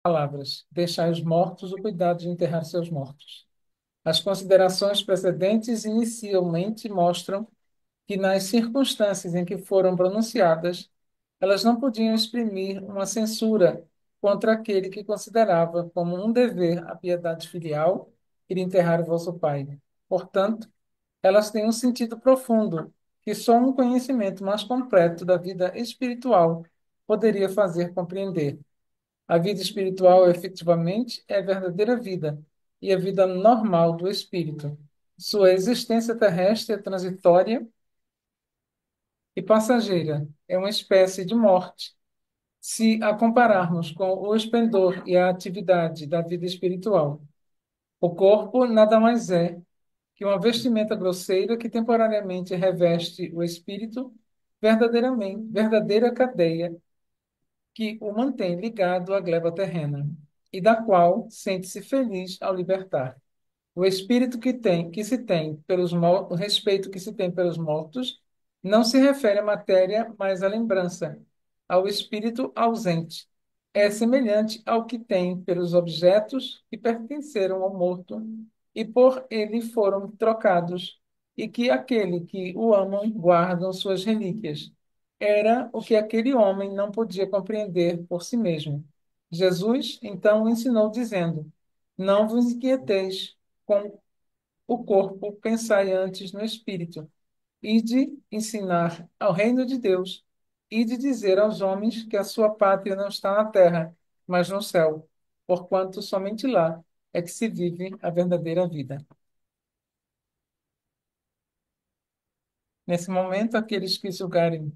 palavras: deixai os mortos o cuidado de enterrar seus mortos. As considerações precedentes inicialmente mostram que, nas circunstâncias em que foram pronunciadas, elas não podiam exprimir uma censura contra aquele que considerava como um dever a piedade filial ir enterrar o vosso pai. Portanto, elas têm um sentido profundo que só um conhecimento mais completo da vida espiritual poderia fazer compreender. A vida espiritual, efetivamente, é a verdadeira vida e a vida normal do espírito. Sua existência terrestre é transitória e passageira, é uma espécie de morte, se a compararmos com o esplendor e a atividade da vida espiritual. O corpo nada mais é que uma vestimenta grosseira que temporariamente reveste o espírito, verdadeira cadeia que o mantém ligado à gleba terrena e da qual sente-se feliz ao libertar. O espírito que se tem o respeito que se tem pelos mortos não se refere à matéria, mas à lembrança, ao espírito ausente. É semelhante ao que tem pelos objetos que pertenceram ao morto e por ele foram trocados, e que aquele que o amam guardam suas relíquias. Era o que aquele homem não podia compreender por si mesmo. Jesus então o ensinou dizendo: Não vos inquieteis com o corpo, pensai antes no espírito, e de ensinar ao reino de Deus, e de dizer aos homens que a sua pátria não está na terra, mas no céu, porquanto somente lá é que se vive a verdadeira vida. Nesse momento, aqueles que julgarem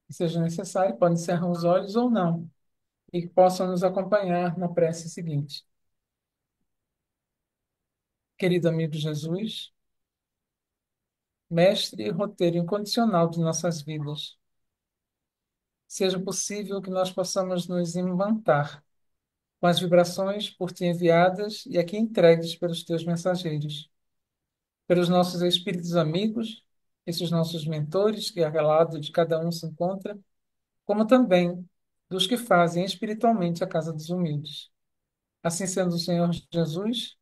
que seja necessário podem cerrar os olhos ou não, e que possam nos acompanhar na prece seguinte. Querido amigo Jesus, mestre e roteiro incondicional de nossas vidas, seja possível que nós possamos nos imantar com as vibrações por ti enviadas e aqui entregues pelos teus mensageiros, pelos nossos espíritos amigos, esses nossos mentores, que ao lado de cada um se encontra, como também dos que fazem espiritualmente a casa dos humildes. Assim sendo, o Senhor Jesus,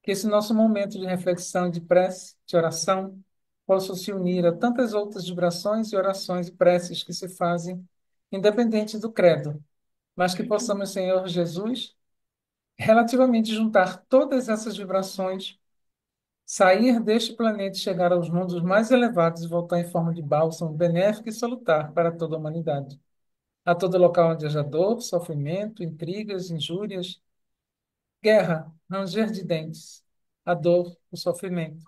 que esse nosso momento de reflexão, de prece, de oração, possa se unir a tantas outras vibrações e orações e preces que se fazem, independente do credo, mas que possamos, Senhor Jesus, relativamente juntar todas essas vibrações, sair deste planeta e chegar aos mundos mais elevados e voltar em forma de bálsamo benéfico e salutar para toda a humanidade. A todo local onde haja dor, sofrimento, intrigas, injúrias, guerra, ranger de dentes, a dor, o sofrimento.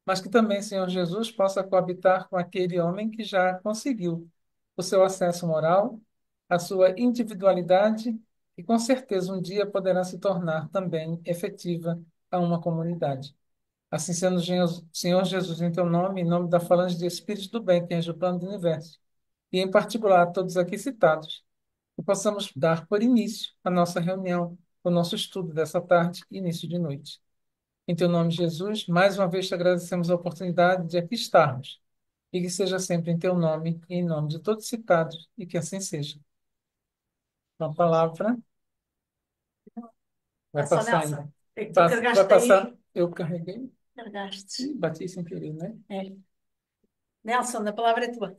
Mas que também, Senhor Jesus, possa coabitar com aquele homem que já conseguiu o seu acesso moral, a sua individualidade e com certeza um dia poderá se tornar também efetiva a uma comunidade. Assim sendo, Senhor Jesus, em teu nome, em nome da falange de Espíritos do Bem que rege o plano do universo, e em particular a todos aqui citados, que possamos dar por início a nossa reunião, o nosso estudo dessa tarde e início de noite. Em teu nome, Jesus, mais uma vez te agradecemos a oportunidade de aqui estarmos, e que seja sempre em teu nome e em nome de todos citados, e que assim seja. Uma palavra vai Só passar Nelson, ainda. é que tu Vai carregaste passar, aí. eu carreguei Carregaste. e bati sem querer, né? É. Nelson, a palavra é tua.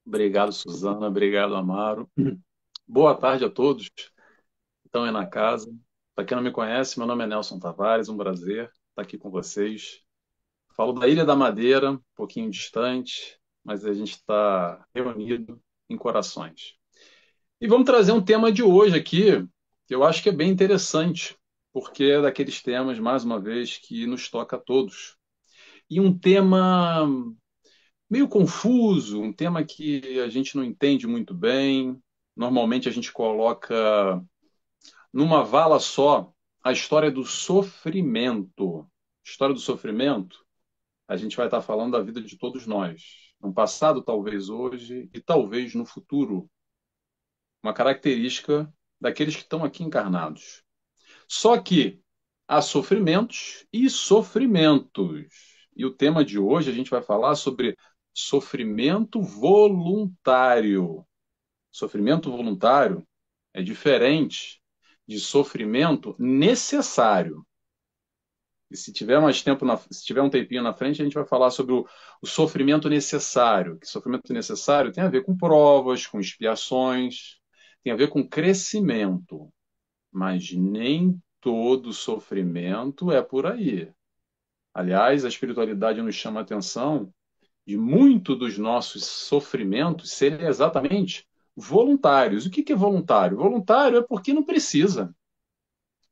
Obrigado, Suzana. Obrigado, Amaro. Boa tarde a todos que estão aí na casa. Para quem não me conhece, meu nome é Nelson Tavares, um prazer estar aqui com vocês. Falo da Ilha da Madeira, um pouquinho distante, mas a gente está reunido em corações. E vamos trazer um tema de hoje aqui, que eu acho que é bem interessante, porque é daqueles temas, mais uma vez, que nos toca a todos. E um tema meio confuso, um tema que a gente não entende muito bem. Normalmente a gente coloca numa vala só a história do sofrimento. História do sofrimento, a gente vai estar falando da vida de todos nós. No passado, talvez hoje, e talvez no futuro. Uma característica daqueles que estão aqui encarnados. Só que há sofrimentos e sofrimentos. E o tema de hoje a gente vai falar sobre sofrimento voluntário. Sofrimento voluntário é diferente de sofrimento necessário. E se tiver mais tempo, se tiver um tempinho na frente, a gente vai falar sobre o sofrimento necessário. Que sofrimento necessário tem a ver com provas, com expiações, tem a ver com crescimento. Mas nem todo sofrimento é por aí. Aliás, a espiritualidade nos chama a atenção de muito dos nossos sofrimentos serem exatamente voluntários. O que é voluntário? Voluntário é porque não precisa.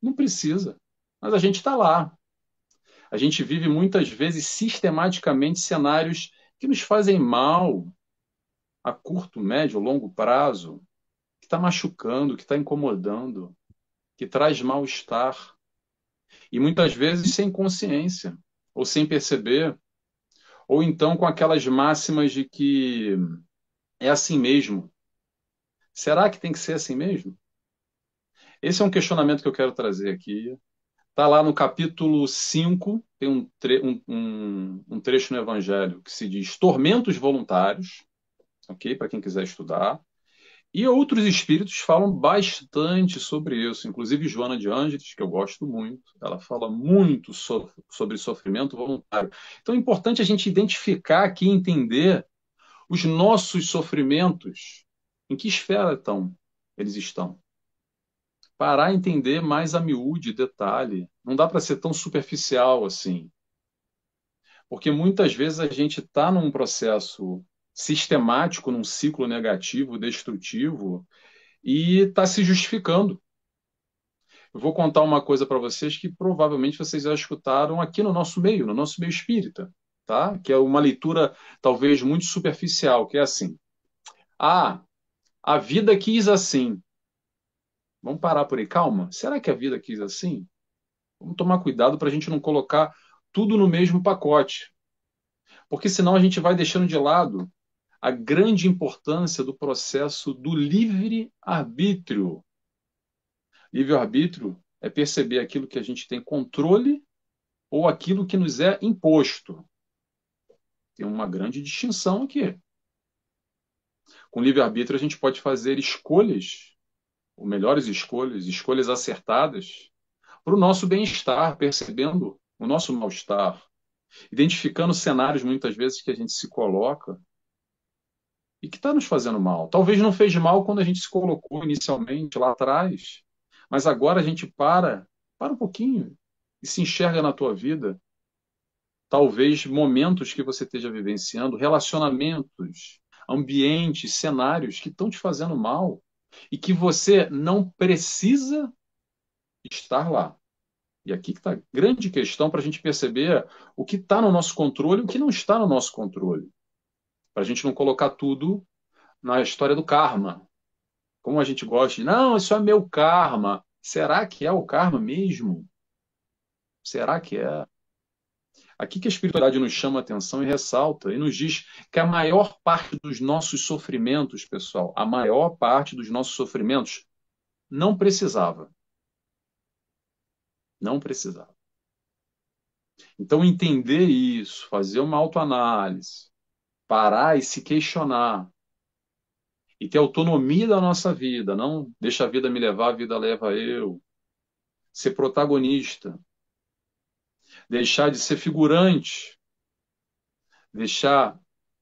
Não precisa. Mas a gente está lá. A gente vive muitas vezes sistematicamente cenários que nos fazem mal a curto, médio, longo prazo, que está machucando, que está incomodando, que traz mal-estar. E muitas vezes sem consciência, ou sem perceber, ou então com aquelas máximas de que é assim mesmo. Será que tem que ser assim mesmo? Esse é um questionamento que eu quero trazer aqui. Está lá no capítulo 5, tem um trecho no Evangelho que se diz tormentos voluntários, ok? Para quem quiser estudar. E outros espíritos falam bastante sobre isso, inclusive Joana de Ângeles, que eu gosto muito, ela fala muito sobre sofrimento voluntário. Então é importante a gente identificar aqui e entender os nossos sofrimentos, em que esfera eles estão. Parar a entender mais a miúde, detalhe. Não dá para ser tão superficial assim. Porque muitas vezes a gente está num processo sistemático, num ciclo negativo, destrutivo, e está se justificando. Eu vou contar uma coisa para vocês que provavelmente vocês já escutaram aqui no nosso meio espírita, tá? Que é uma leitura talvez muito superficial, que é assim: ah, a vida quis assim. Vamos parar por aí, calma. Será que a vida quis assim? Vamos tomar cuidado para a gente não colocar tudo no mesmo pacote, porque senão a gente vai deixando de lado a grande importância do processo do livre-arbítrio. Livre-arbítrio é perceber aquilo que a gente tem controle ou aquilo que nos é imposto. Tem uma grande distinção aqui. Com livre-arbítrio, a gente pode fazer escolhas, ou melhores escolhas, escolhas acertadas, para o nosso bem-estar, percebendo o nosso mal-estar, identificando cenários muitas vezes que a gente se coloca e que está nos fazendo mal. Talvez não fez mal quando a gente se colocou inicialmente lá atrás, mas agora a gente para um pouquinho e se enxerga na tua vida. Talvez momentos que você esteja vivenciando, relacionamentos, ambientes, cenários que estão te fazendo mal e que você não precisa estar lá. E aqui que está a grande questão para a gente perceber o que está no nosso controle e o que não está no nosso controle. Para a gente não colocar tudo na história do karma. Como a gente gosta de, não, isso é meu karma. Será que é o karma mesmo? Será que é? Aqui que a espiritualidade nos chama a atenção e ressalta, e nos diz que a maior parte dos nossos sofrimentos, pessoal, a maior parte dos nossos sofrimentos não precisava. Não precisava. Então, entender isso, fazer uma autoanálise, parar e se questionar, e ter autonomia da nossa vida, não deixa a vida me levar, a vida leva eu. Ser protagonista, deixar de ser figurante, deixar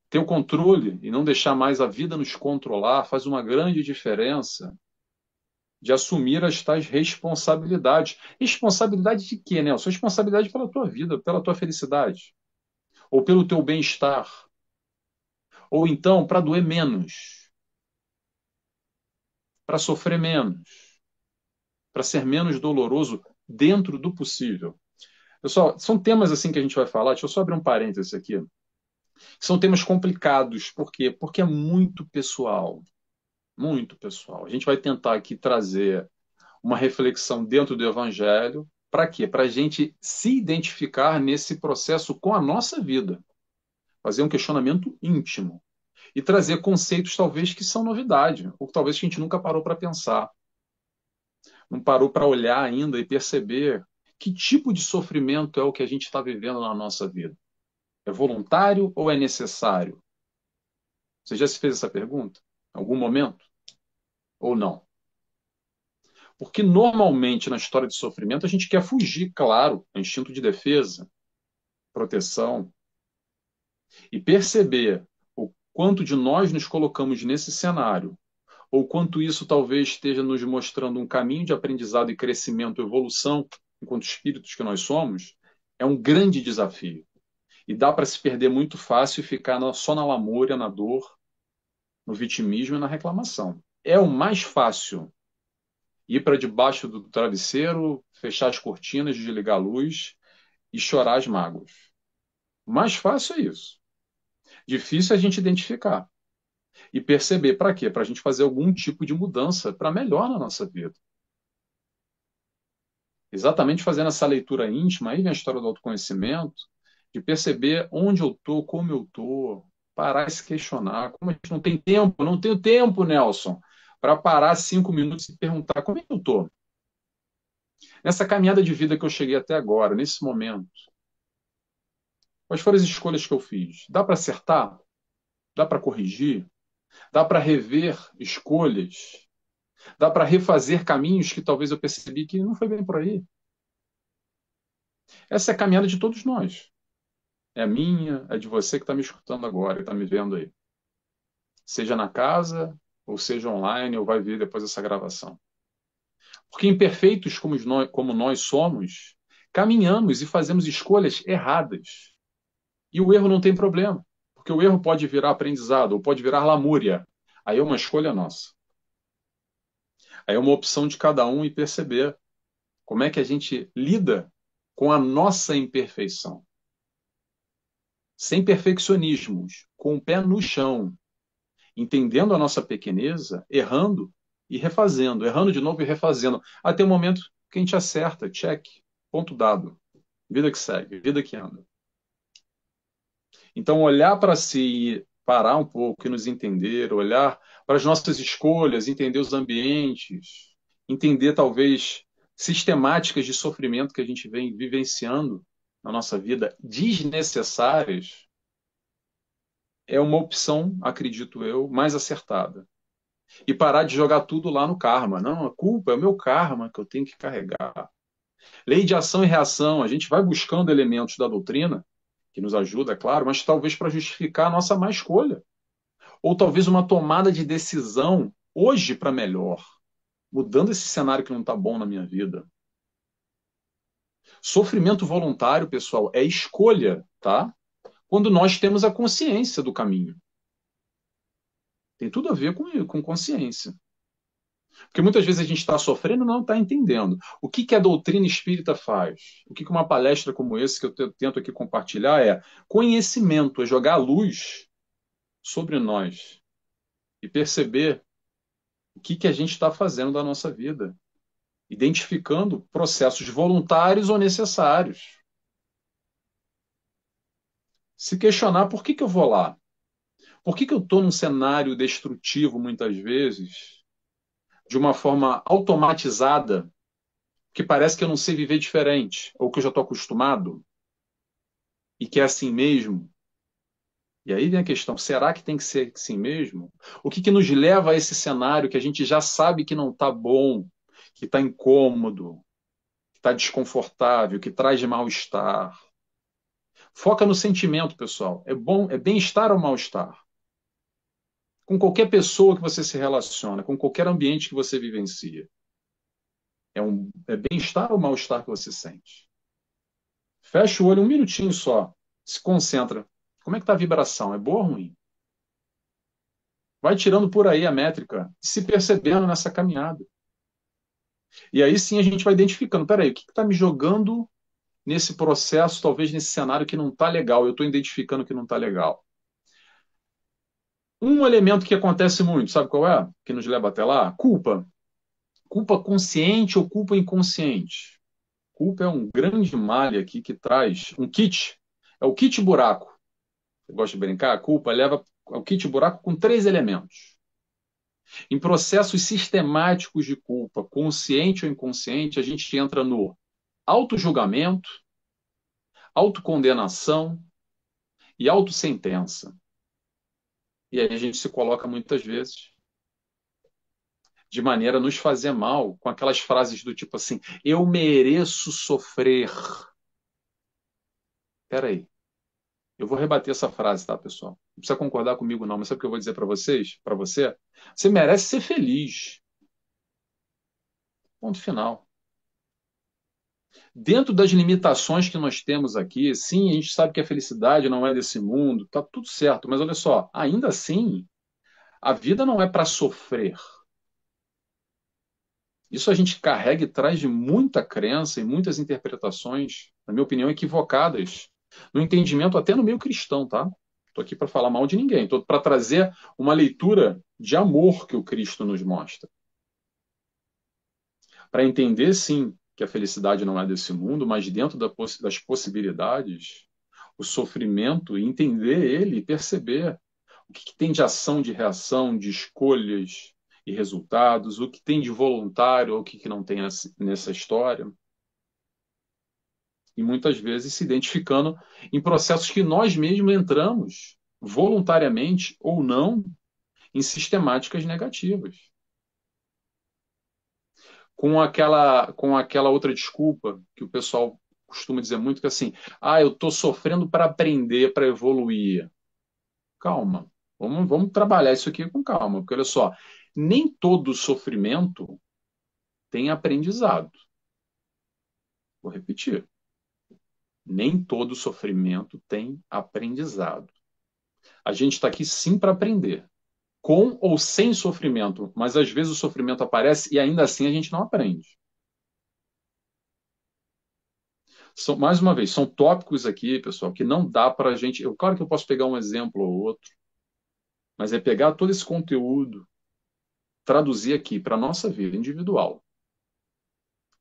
ter o controle e não deixar mais a vida nos controlar faz uma grande diferença de assumir as tais responsabilidades. Responsabilidade de quê, Nelson? Responsabilidade pela tua vida, pela tua felicidade, ou pelo teu bem-estar, ou então para doer menos, para sofrer menos, para ser menos doloroso dentro do possível. Pessoal, são temas assim que a gente vai falar. Deixa eu só abrir um parênteses aqui. São temas complicados. Por quê? Porque é muito pessoal. Muito pessoal. A gente vai tentar aqui trazer uma reflexão dentro do Evangelho. Para quê? Para a gente se identificar nesse processo com a nossa vida. Fazer um questionamento íntimo. E trazer conceitos, talvez, que são novidade. Ou talvez que a gente nunca parou para pensar. Não parou para olhar ainda e perceber que tipo de sofrimento é o que a gente está vivendo na nossa vida. É voluntário ou é necessário? Você já se fez essa pergunta? Em algum momento? ou não? Porque normalmente na história de sofrimento a gente quer fugir, claro, é instinto de defesa, proteção, e perceber o quanto de nós nos colocamos nesse cenário, ou quanto isso talvez esteja nos mostrando um caminho de aprendizado e crescimento, evolução, enquanto espíritos que nós somos, é um grande desafio. E dá para se perder muito fácil e ficar só na lamúria, na dor, no vitimismo e na reclamação. É o mais fácil ir para debaixo do travesseiro, fechar as cortinas, desligar a luz e chorar as mágoas. O mais fácil é isso. Difícil é a gente identificar e perceber para quê? Para a gente fazer algum tipo de mudança para melhor na nossa vida. Exatamente fazendo essa leitura íntima, aí vem a história do autoconhecimento, de perceber onde eu estou, como eu estou, parar e se questionar. Como a gente não tem tempo, não tenho tempo, Nelson, para parar 5 minutos e perguntar como é que eu estou. Nessa caminhada de vida que eu cheguei até agora, nesse momento, quais foram as escolhas que eu fiz? Dá para acertar? Dá para corrigir? Dá para rever escolhas? Dá para refazer caminhos que talvez eu percebi que não foi bem por aí? Essa é a caminhada de todos nós. É a minha, é de você que está me escutando agora, que está me vendo aí. Seja na casa, ou seja online, ou vai ver depois essa gravação. Porque imperfeitos como nós somos, caminhamos e fazemos escolhas erradas. E o erro não tem problema, porque o erro pode virar aprendizado, ou pode virar lamúria. Aí é uma escolha nossa. Aí é uma opção de cada um e perceber como é que a gente lida com a nossa imperfeição. Sem perfeccionismos, com o pé no chão, entendendo a nossa pequeneza, errando e refazendo, errando de novo e refazendo, até o momento que a gente acerta, check, ponto dado. Vida que segue, vida que anda. Então, olhar para si, parar um pouco e nos entender, olhar para as nossas escolhas, entender os ambientes, entender talvez sistemáticas de sofrimento que a gente vem vivenciando na nossa vida, desnecessárias, é uma opção, acredito eu, mais acertada. E parar de jogar tudo lá no karma. Não, a culpa é o meu karma que eu tenho que carregar. Lei de ação e reação, a gente vai buscando elementos da doutrina, que nos ajuda, é claro, mas talvez para justificar a nossa má escolha. Ou talvez uma tomada de decisão hoje para melhor, mudando esse cenário que não está bom na minha vida. Sofrimento voluntário, pessoal, é escolha, tá? Quando nós temos a consciência do caminho. Tem tudo a ver com consciência. Porque muitas vezes a gente está sofrendo e não está entendendo. O que a doutrina espírita faz? O que uma palestra como esse que eu tento aqui compartilhar é conhecimento, é jogar a luz sobre nós e perceber o que a gente está fazendo da nossa vida, identificando processos voluntários ou necessários. Se questionar por que eu vou lá? Por que eu estou num cenário destrutivo, muitas vezes, de uma forma automatizada, que parece que eu não sei viver diferente, ou que eu já estou acostumado, e que é assim mesmo? E aí vem a questão, será que tem que ser assim mesmo? O que nos leva a esse cenário que a gente já sabe que não está bom, que está incômodo, que está desconfortável, que traz mal-estar? Foca no sentimento, pessoal. É bom, é bem-estar ou mal-estar? Com qualquer pessoa que você se relaciona, com qualquer ambiente que você vivencia. É bem-estar ou mal-estar que você sente? Fecha o olho um minutinho só. Se concentra. Como é que está a vibração? É boa ou ruim? Vai tirando por aí a métrica, se percebendo nessa caminhada. E aí sim a gente vai identificando, peraí, o que está me jogando nesse processo, talvez nesse cenário que não está legal, eu estou identificando que não está legal. Um elemento que acontece muito, sabe qual é? Que nos leva até lá? Culpa. Culpa consciente ou culpa inconsciente? Culpa é um grande malha aqui que traz um kit. É o kit buraco. Você gosta de brincar? A culpa leva ao kit buraco com 3 elementos. Em processos sistemáticos de culpa, consciente ou inconsciente, a gente entra no autojulgamento, autocondenação e autossentença. E aí a gente se coloca muitas vezes de maneira a nos fazer mal, com aquelas frases do tipo assim: eu mereço sofrer. Peraí, eu vou rebater essa frase, tá, pessoal? Não precisa concordar comigo, não, mas sabe o que eu vou dizer para vocês? Para você? Você merece ser feliz. Ponto final. Dentro das limitações que nós temos aqui, sim, a gente sabe que a felicidade não é desse mundo, tá tudo certo, mas olha só, ainda assim, a vida não é para sofrer. Isso a gente carrega e traz de muita crença e muitas interpretações, na minha opinião, equivocadas, no entendimento até no meio cristão, tá? Estou aqui para falar mal de ninguém, estou para trazer uma leitura de amor que o Cristo nos mostra. Para entender, sim, que a felicidade não é desse mundo, mas dentro das possibilidades, o sofrimento, e entender ele e perceber o que tem de ação, de reação, de escolhas e resultados, o que tem de voluntário ou o que não tem nessa história. E muitas vezes se identificando em processos que nós mesmos entramos, voluntariamente ou não, em sistemáticas negativas. Com aquela outra desculpa que o pessoal costuma dizer muito, que é assim, eu estou sofrendo para aprender, para evoluir. Calma, vamos trabalhar isso aqui com calma, porque olha só, nem todo sofrimento tem aprendizado. Vou repetir. Nem todo sofrimento tem aprendizado. A gente está aqui sim para aprender, com ou sem sofrimento, mas às vezes o sofrimento aparece e ainda assim a gente não aprende. Mais uma vez, são tópicos aqui, pessoal, que não dá para a gente. Claro que eu posso pegar um exemplo ou outro, mas é pegar todo esse conteúdo, traduzir aqui para a nossa vida individual,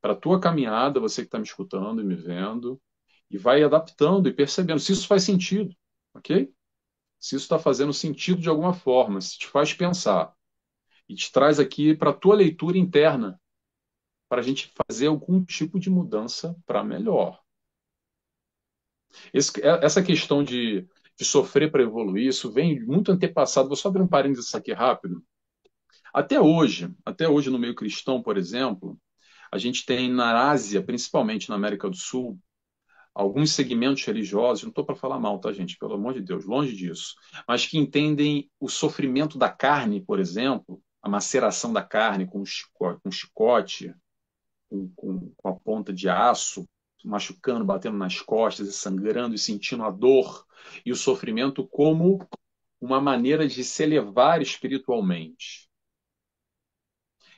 para a tua caminhada, você que está me escutando e me vendo, e vai adaptando e percebendo se isso faz sentido, ok? Se isso está fazendo sentido de alguma forma, se te faz pensar e te traz aqui para a tua leitura interna, para a gente fazer algum tipo de mudança para melhor. Essa questão de sofrer para evoluir, isso vem muito antepassado. Vou só abrir um parênteses aqui rápido. Até hoje no meio cristão, por exemplo, a gente tem na Ásia, principalmente na América do Sul, alguns segmentos religiosos, não estou para falar mal, tá, gente? Pelo amor de Deus, longe disso, mas que entendem o sofrimento da carne, por exemplo, a maceração da carne com chicote, com a ponta de aço, machucando, batendo nas costas e sangrando e sentindo a dor e o sofrimento como uma maneira de se elevar espiritualmente.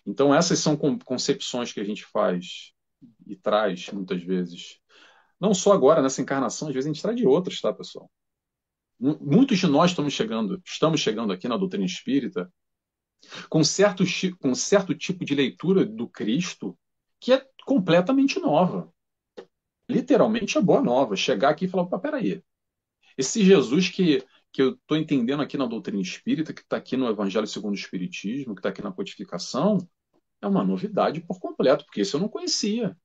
Então, essas são concepções que a gente faz e traz muitas vezes. Não só agora nessa encarnação, às vezes a gente traz de outras, tá, pessoal? Muitos de nós estamos chegando aqui na doutrina espírita com certo tipo de leitura do Cristo que é completamente nova. Literalmente é boa nova. Chegar aqui e falar, peraí, esse Jesus que eu estou entendendo aqui na doutrina espírita, que está aqui no Evangelho segundo o Espiritismo, que está aqui na codificação, é uma novidade por completo, porque isso eu não conhecia.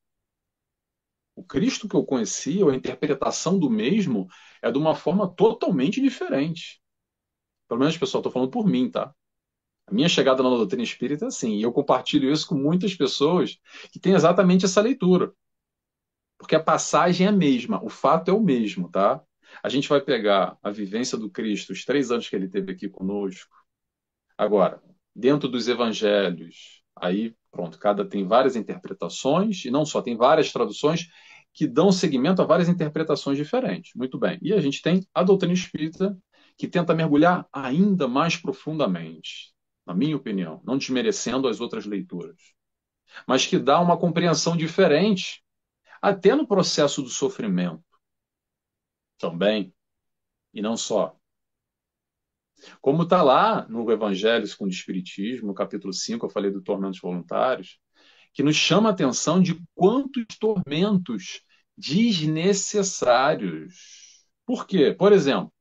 O Cristo que eu conhecia, a interpretação do mesmo, é de uma forma totalmente diferente. Pelo menos, pessoal, estou falando por mim, tá? A minha chegada na doutrina espírita é assim, e eu compartilho isso com muitas pessoas que têm exatamente essa leitura. Porque a passagem é a mesma, o fato é o mesmo, tá? A gente vai pegar a vivência do Cristo, os 3 anos que ele teve aqui conosco. Agora, dentro dos evangelhos, aí, pronto, cada tem várias interpretações, e não só, tem várias traduções que dão seguimento a várias interpretações diferentes. Muito bem. E a gente tem a doutrina espírita, que tenta mergulhar ainda mais profundamente, na minha opinião, não desmerecendo as outras leituras, mas que dá uma compreensão diferente, até no processo do sofrimento também, e não só. Como está lá no Evangelho segundo o Espiritismo, no capítulo 5, eu falei do tormentos voluntários, que nos chama a atenção de quantos tormentos desnecessários. Por quê? Por exemplo,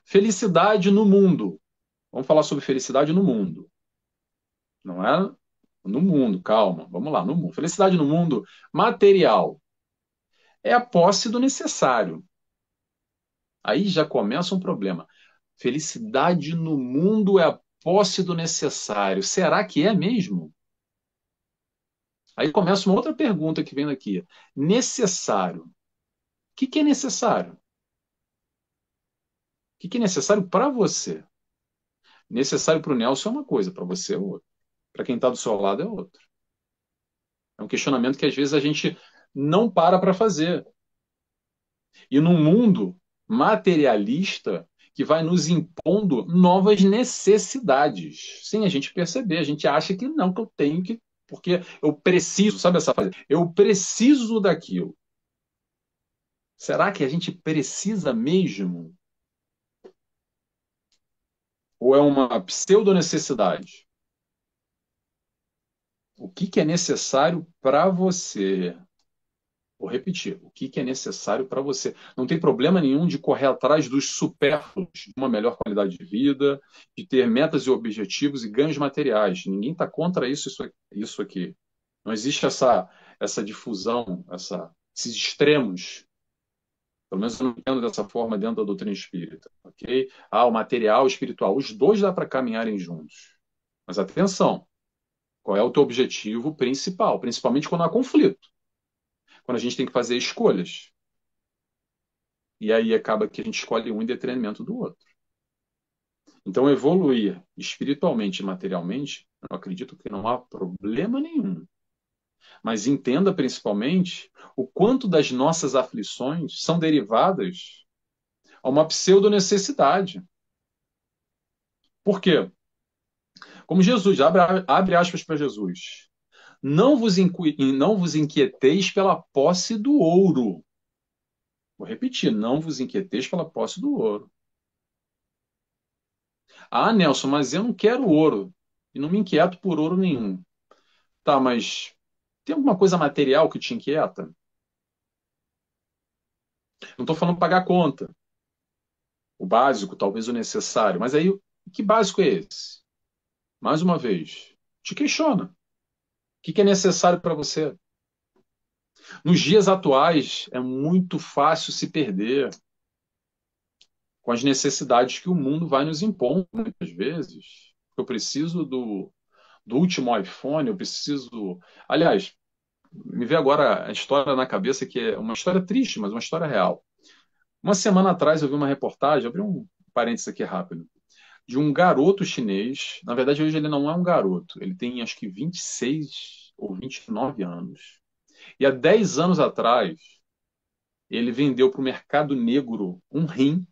felicidade no mundo. Vamos falar sobre felicidade no mundo. Não é no mundo, calma, vamos lá, no mundo. Felicidade no mundo material é a posse do necessário. Aí já começa um problema. Felicidade no mundo é a posse do necessário. Será que é mesmo? Aí começa uma outra pergunta que vem daqui. Necessário. O que é necessário? O que é necessário para você? Necessário para o Nelson é uma coisa, para você é outra. Para quem está do seu lado é outra. É um questionamento que às vezes a gente não para fazer. E num mundo materialista que vai nos impondo novas necessidades, sem a gente perceber. A gente acha que não, que eu tenho que, porque eu preciso, sabe essa frase? Eu preciso daquilo. Será que a gente precisa mesmo? Ou é uma pseudo-necessidade? O que é necessário para você? Vou repetir, o que é necessário para você? Não tem problema nenhum de correr atrás dos supérfluos, de uma melhor qualidade de vida, de ter metas e objetivos e ganhos materiais. Ninguém está contra isso aqui. Não existe essa difusão, esses extremos. Pelo menos eu não entendo dessa forma dentro da doutrina espírita. Ok? O material e o espiritual. Os dois dá para caminharem juntos. Mas atenção, qual é o teu objetivo principal? Principalmente quando há conflito. Quando a gente tem que fazer escolhas. E aí acaba que a gente escolhe um em detrimento do outro. Então, evoluir espiritualmente e materialmente, eu acredito que não há problema nenhum. Mas entenda principalmente o quanto das nossas aflições são derivadas a uma pseudo-necessidade. Por quê? Como Jesus, abre aspas para Jesus. Não vos inquieteis pela posse do ouro. Vou repetir, não vos inquieteis pela posse do ouro. Ah, Nelson, mas eu não quero ouro. E não me inquieto por ouro nenhum. Tá, mas tem alguma coisa material que te inquieta? Não estou falando pagar conta. O básico, talvez o necessário. Mas aí, que básico é esse? Mais uma vez, te questiona. O que é necessário para você? Nos dias atuais, é muito fácil se perder com as necessidades que o mundo vai nos impondo, muitas vezes. Eu preciso do último iPhone, eu preciso. Aliás, me vê agora a história na cabeça, que é uma história triste, mas uma história real. Uma semana atrás eu vi uma reportagem, abri um parênteses aqui rápido, de um garoto chinês. Na verdade, hoje ele não é um garoto, ele tem acho que 26 ou 29 anos. E há 10 anos atrás, ele vendeu para o mercado negro um rim,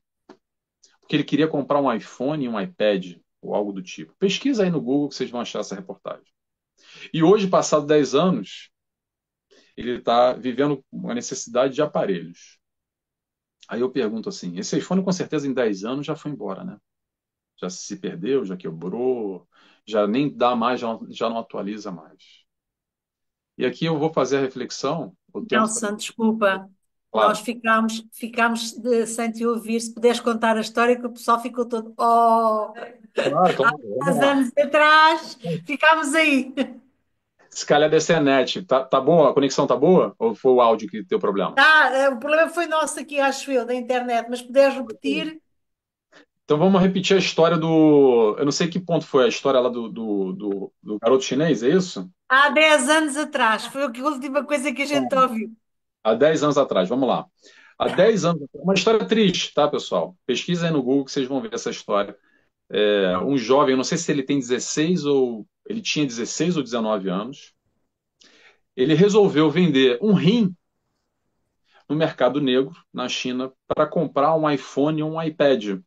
porque ele queria comprar um iPhone e um iPad, ou algo do tipo. Pesquisa aí no Google que vocês vão achar essa reportagem. E hoje, passado 10 anos, ele está vivendo uma necessidade de aparelhos. Aí eu pergunto assim, esse iPhone com certeza em 10 anos já foi embora, né? Já se perdeu, já quebrou, já nem dá mais, já não atualiza mais. E aqui eu vou fazer a reflexão, eu tento fazer, Nelson, desculpa. Nós claro, sem te ouvir. Se puderes contar a história, que o pessoal ficou todo. Oh, claro, claro, há vamos lá. anos atrás, ficámos aí. Se calhar deve ser a net, tá boa? A conexão tá boa? Ou foi o áudio que deu problema? O problema foi nosso aqui, acho eu, da internet, mas puderes repetir. Então vamos repetir a história do. Eu não sei que ponto foi a história lá do garoto chinês, é isso? Há 10 anos atrás, foi a última coisa que a gente ouviu. Há 10 anos atrás, vamos lá. Há 10 anos, uma história triste, tá, pessoal? Pesquisa aí no Google que vocês vão ver essa história. Um jovem, eu não sei se ele tem 16 ou. Ele tinha 16 ou 19 anos. Ele resolveu vender um rim no mercado negro, na China, para comprar um iPhone e um iPad.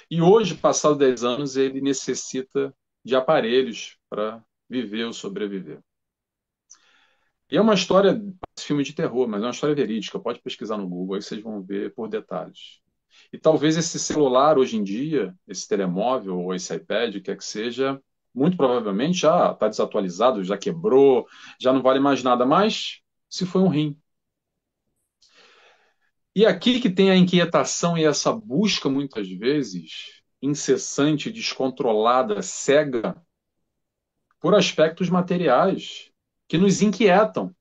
E hoje, passados 10 anos, ele necessita de aparelhos para viver ou sobreviver. E é uma história, parece filme de terror, mas é uma história verídica. Pode pesquisar no Google, aí vocês vão ver por detalhes. E talvez esse celular hoje em dia, esse telemóvel ou esse iPad, quer que seja, muito provavelmente já está desatualizado, já quebrou, já não vale mais nada. Mas se foi um rim. E aqui que tem a inquietação e essa busca, muitas vezes, incessante, descontrolada, cega, por aspectos materiais que nos inquietam.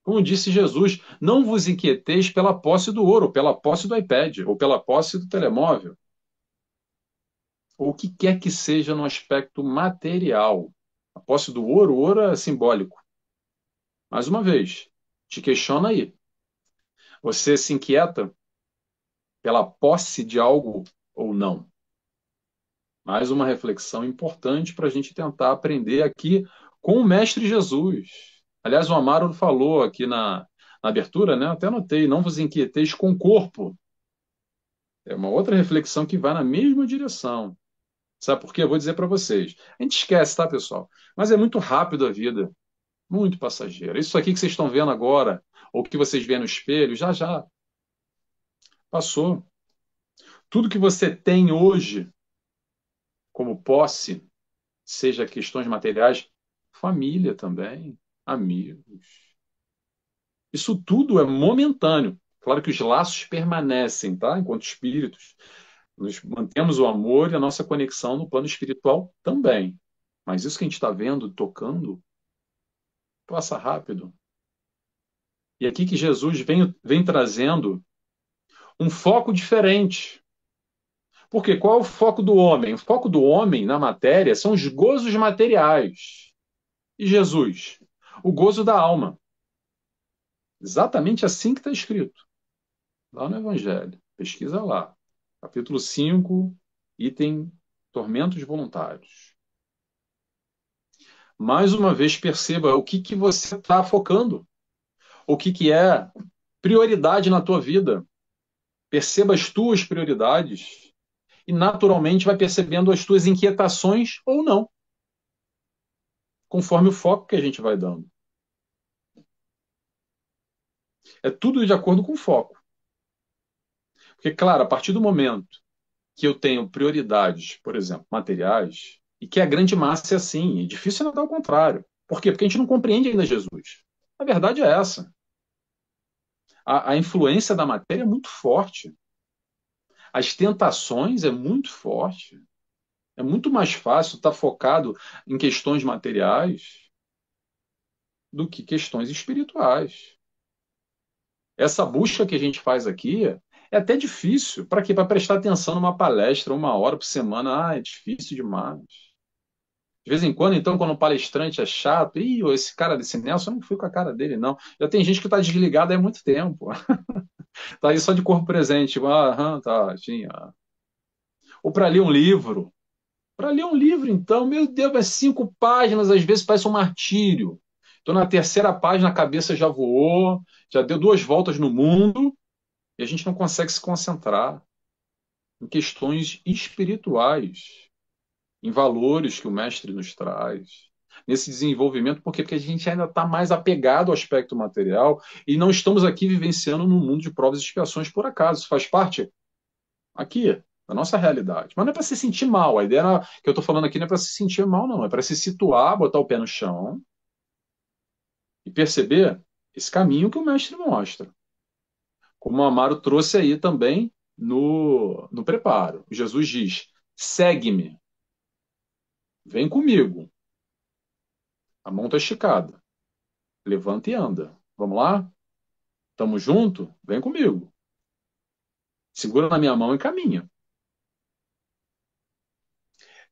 Como disse Jesus, não vos inquieteis pela posse do ouro, pela posse do iPad, ou pela posse do telemóvel, ou o que quer que seja no aspecto material. A posse do ouro, o ouro é simbólico. Mais uma vez, te questiona aí. Você se inquieta pela posse de algo ou não? Mais uma reflexão importante para a gente tentar aprender aqui com o Mestre Jesus. Aliás, o Amaro falou aqui na abertura, né? Até anotei, não vos inquieteis com o corpo. É uma outra reflexão que vai na mesma direção. Sabe por quê? Eu vou dizer para vocês. A gente esquece, tá, pessoal? Mas é muito rápido a vida, muito passageira. Isso aqui que vocês estão vendo agora, ou que vocês veem no espelho, já já passou. Tudo que você tem hoje como posse, seja questões materiais, família também, amigos. Isso tudo é momentâneo. Claro que os laços permanecem, tá? Enquanto espíritos, nós mantemos o amor e a nossa conexão no plano espiritual também. Mas isso que a gente está vendo, tocando, passa rápido. E aqui que Jesus vem trazendo um foco diferente. Porque qual é o foco do homem? O foco do homem na matéria são os gozos materiais. E Jesus? O gozo da alma. Exatamente assim que está escrito, lá no Evangelho. Pesquisa lá. Capítulo 5, item tormentos voluntários. Mais uma vez, perceba o que você está focando. O que é prioridade na tua vida. Perceba as tuas prioridades e naturalmente vai percebendo as tuas inquietações ou não, conforme o foco que a gente vai dando. É tudo de acordo com o foco. Porque, claro, a partir do momento que eu tenho prioridades, por exemplo, materiais, e que a grande massa é assim, é difícil notar o contrário. Por quê? Porque a gente não compreende ainda Jesus. A verdade é essa. A influência da matéria é muito forte. As tentações é muito forte. É muito mais fácil estar focado em questões materiais do que questões espirituais. Essa busca que a gente faz aqui é até difícil. Para quê? Para prestar atenção numa palestra, 1 hora por semana. Ah, é difícil demais. De vez em quando, então, quando o palestrante é chato, ih, esse cara desse Nelson, eu não fui com a cara dele, não. Já tem gente que está desligada há muito tempo. Está aí só de corpo presente. Tipo, tá, tinha. Ou para ler um livro. Para ler um livro, então, meu Deus, é 5 páginas, às vezes parece um martírio. Estou na terceira página, a cabeça já voou, já deu 2 voltas no mundo, e a gente não consegue se concentrar em questões espirituais, em valores que o mestre nos traz, nesse desenvolvimento, por quê? Porque a gente ainda está mais apegado ao aspecto material e não estamos aqui vivenciando num mundo de provas e expiações por acaso. Isso faz parte aqui da nossa realidade. Mas não é para se sentir mal. A ideia que eu estou falando aqui não é para se sentir mal, não. É para se situar, botar o pé no chão e perceber esse caminho que o mestre mostra. Como o Amaro trouxe aí também no preparo. Jesus diz: segue-me, vem comigo. A mão está esticada. Levanta e anda. Vamos lá? Tamo junto? Vem comigo. Segura na minha mão e caminha.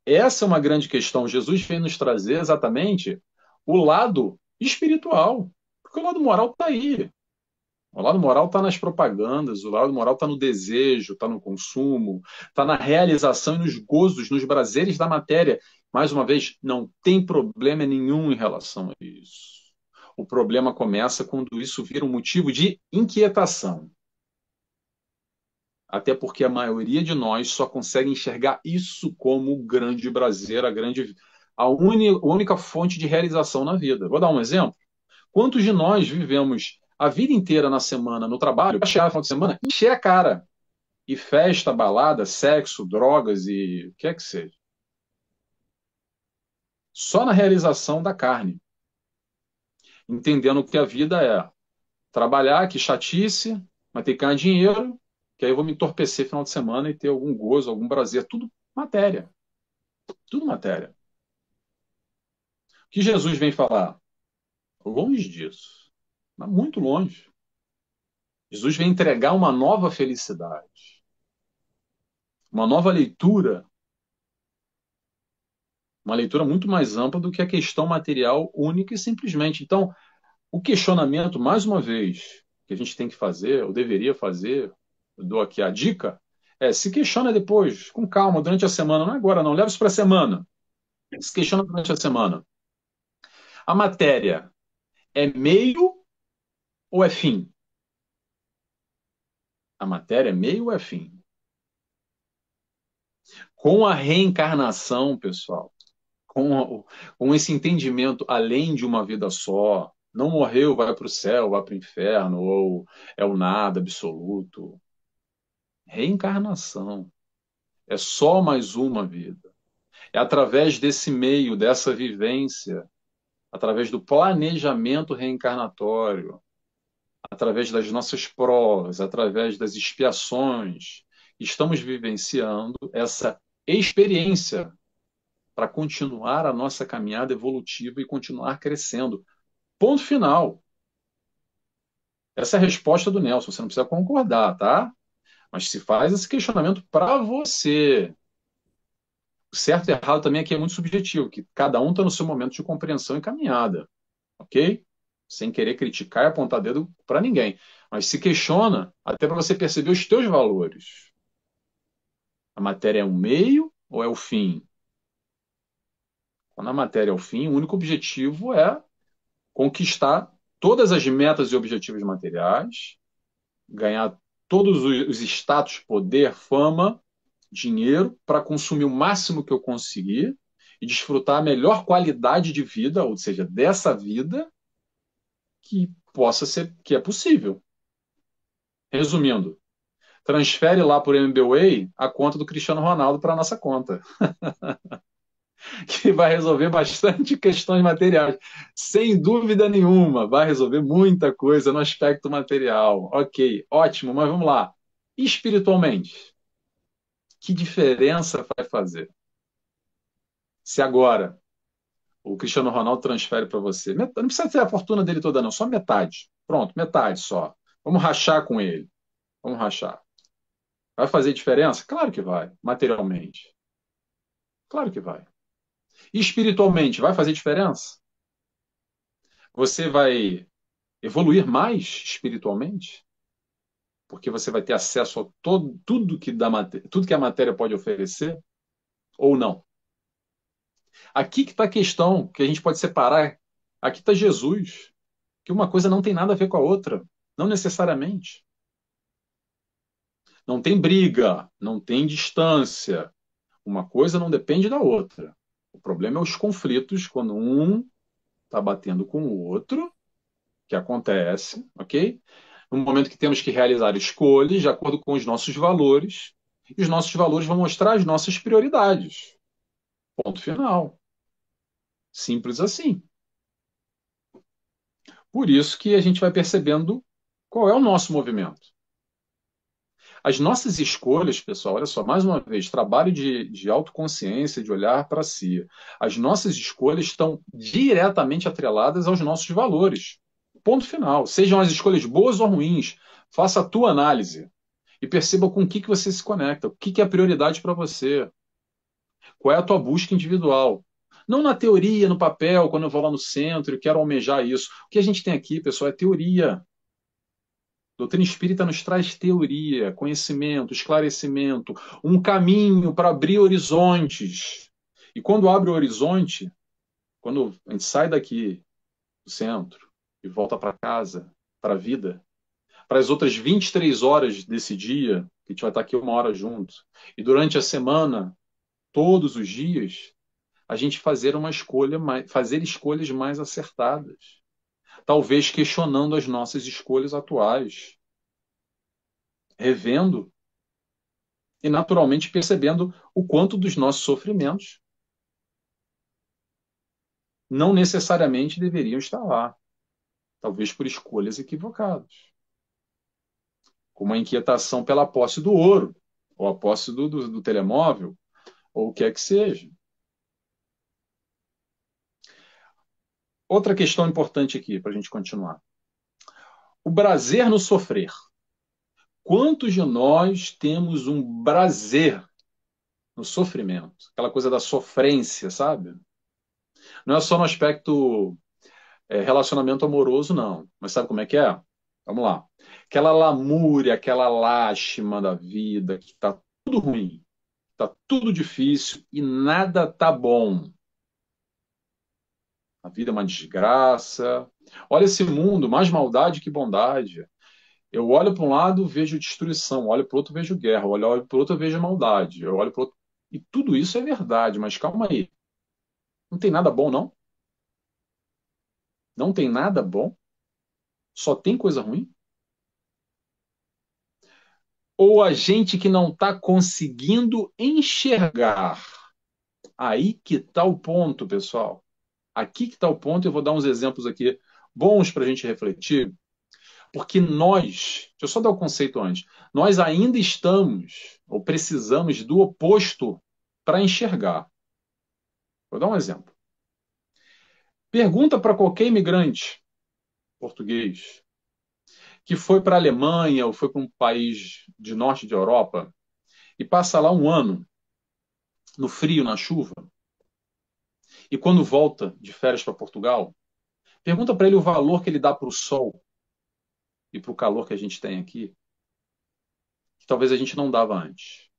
Essa é uma grande questão. Jesus vem nos trazer exatamente o lado espiritual. Porque o lado moral está aí. O lado moral está nas propagandas, o lado moral está no desejo, está no consumo, está na realização e nos gozos, nos prazeres da matéria. Mais uma vez, não tem problema nenhum em relação a isso. O problema começa quando isso vira um motivo de inquietação. Até porque a maioria de nós só consegue enxergar isso como o grande prazer, a única fonte de realização na vida. Vou dar um exemplo. Quantos de nós vivemos a vida inteira na semana no trabalho, para chegar no final de semana, encher a cara? E festa, balada, sexo, drogas e o que é que seja. Só na realização da carne. Entendendo que a vida é trabalhar, que chatice, mas ter que ganhar dinheiro, que aí eu vou me entorpecer no final de semana e ter algum gozo, algum prazer. Tudo matéria. Tudo matéria. O que Jesus vem falar? Longe disso. Mas muito longe. Jesus vem entregar uma nova felicidade. Uma nova leitura Uma leitura muito mais ampla do que a questão material única e simplesmente. Então, o questionamento, mais uma vez, que a gente tem que fazer, ou deveria fazer, eu dou aqui a dica, se questiona depois, com calma, durante a semana, não é agora não, leva isso para a semana. Se questiona durante a semana. A matéria é meio ou é fim? A matéria é meio ou é fim? Com a reencarnação, pessoal, com esse entendimento além de uma vida só, não morreu, vai para o céu, vai para o inferno, ou é o nada absoluto. Reencarnação é só mais uma vida. É através desse meio, dessa vivência, através do planejamento reencarnatório, através das nossas provas, através das expiações, estamos vivenciando essa experiência para continuar a nossa caminhada evolutiva e continuar crescendo. Ponto final. Essa é a resposta do Nelson. Você não precisa concordar, tá? Mas se faz esse questionamento para você. O certo e errado também aqui é muito subjetivo, que cada um está no seu momento de compreensão e caminhada, ok? Sem querer criticar e apontar dedo para ninguém. Mas se questiona até para você perceber os teus valores. A matéria é o meio ou é o fim? Quando a matéria é o fim, o único objetivo é conquistar todas as metas e objetivos materiais, ganhar todos os status, poder, fama, dinheiro para consumir o máximo que eu conseguir e desfrutar a melhor qualidade de vida, ou seja, dessa vida que possa ser, que é possível. Resumindo, transfere lá por MBWay a conta do Cristiano Ronaldo para a nossa conta, que vai resolver bastante questões materiais. Sem dúvida nenhuma, vai resolver muita coisa no aspecto material. Ok, ótimo, mas vamos lá. Espiritualmente, que diferença vai fazer? Se agora o Cristiano Ronaldo transfere para você, não precisa ter a fortuna dele toda, não, só metade. Pronto, metade só. Vamos rachar com ele. Vamos rachar. Vai fazer diferença? Claro que vai, materialmente. Claro que vai. E espiritualmente, vai fazer diferença? Você vai evoluir mais espiritualmente? Porque você vai ter acesso a tudo que a matéria pode oferecer? Ou não? Aqui que está a questão, que a gente pode separar. Aqui está Jesus, que uma coisa não tem nada a ver com a outra. Não necessariamente. Não tem briga, não tem distância. Uma coisa não depende da outra. O problema é os conflitos quando um está batendo com o outro, que acontece, ok? No momento que temos que realizar escolhas de acordo com os nossos valores, e os nossos valores vão mostrar as nossas prioridades. Ponto final. Simples assim. Por isso que a gente vai percebendo qual é o nosso movimento. As nossas escolhas, pessoal, olha só, mais uma vez, trabalho de autoconsciência, de olhar para si. As nossas escolhas estão diretamente atreladas aos nossos valores. Ponto final. Sejam as escolhas boas ou ruins, faça a tua análise e perceba com o que você se conecta, o que é a prioridade para você, qual é a tua busca individual. Não na teoria, no papel, quando eu vou lá no centro e quero almejar isso. O que a gente tem aqui, pessoal, é teoria. Doutrina espírita nos traz teoria, conhecimento, esclarecimento, um caminho para abrir horizontes. E quando abre o horizonte, quando a gente sai daqui do centro e volta para casa, para a vida, para as outras 23 horas desse dia, que a gente vai estar aqui uma hora junto, e durante a semana, todos os dias, a gente fazer escolhas mais acertadas. Talvez questionando as nossas escolhas atuais, revendo e naturalmente percebendo o quanto dos nossos sofrimentos não necessariamente deveriam estar lá, talvez por escolhas equivocadas, como a inquietação pela posse do ouro, ou a posse do telemóvel, ou o que é que seja. Outra questão importante aqui, para a gente continuar. O prazer no sofrer. Quantos de nós temos um prazer no sofrimento, aquela coisa da sofrência, sabe? Não é só no aspecto relacionamento amoroso, não. Mas sabe como é que é? Vamos lá. Aquela lamúria, aquela lástima da vida, que tá tudo ruim, tá tudo difícil e nada tá bom. A vida é uma desgraça. Olha esse mundo, mais maldade que bondade. Eu olho para um lado, vejo destruição, olho para o outro, vejo guerra, olho para o outro, vejo maldade, eu olho para o outro. E tudo isso é verdade, mas calma aí. Não tem nada bom, não? Não tem nada bom? Só tem coisa ruim? Ou a gente que não está conseguindo enxergar? Aí que está o ponto, pessoal. Aqui que está o ponto, eu vou dar uns exemplos aqui bons para a gente refletir, porque nós, deixa eu só dar o conceito antes, nós ainda estamos, ou precisamos do oposto para enxergar. Vou dar um exemplo. Pergunta para qualquer imigrante português que foi para a Alemanha ou foi para um país de norte de Europa e passa lá um ano no frio, na chuva, e quando volta de férias para Portugal, pergunta para ele o valor que ele dá para o sol e para o calor que a gente tem aqui, que talvez a gente não dava antes.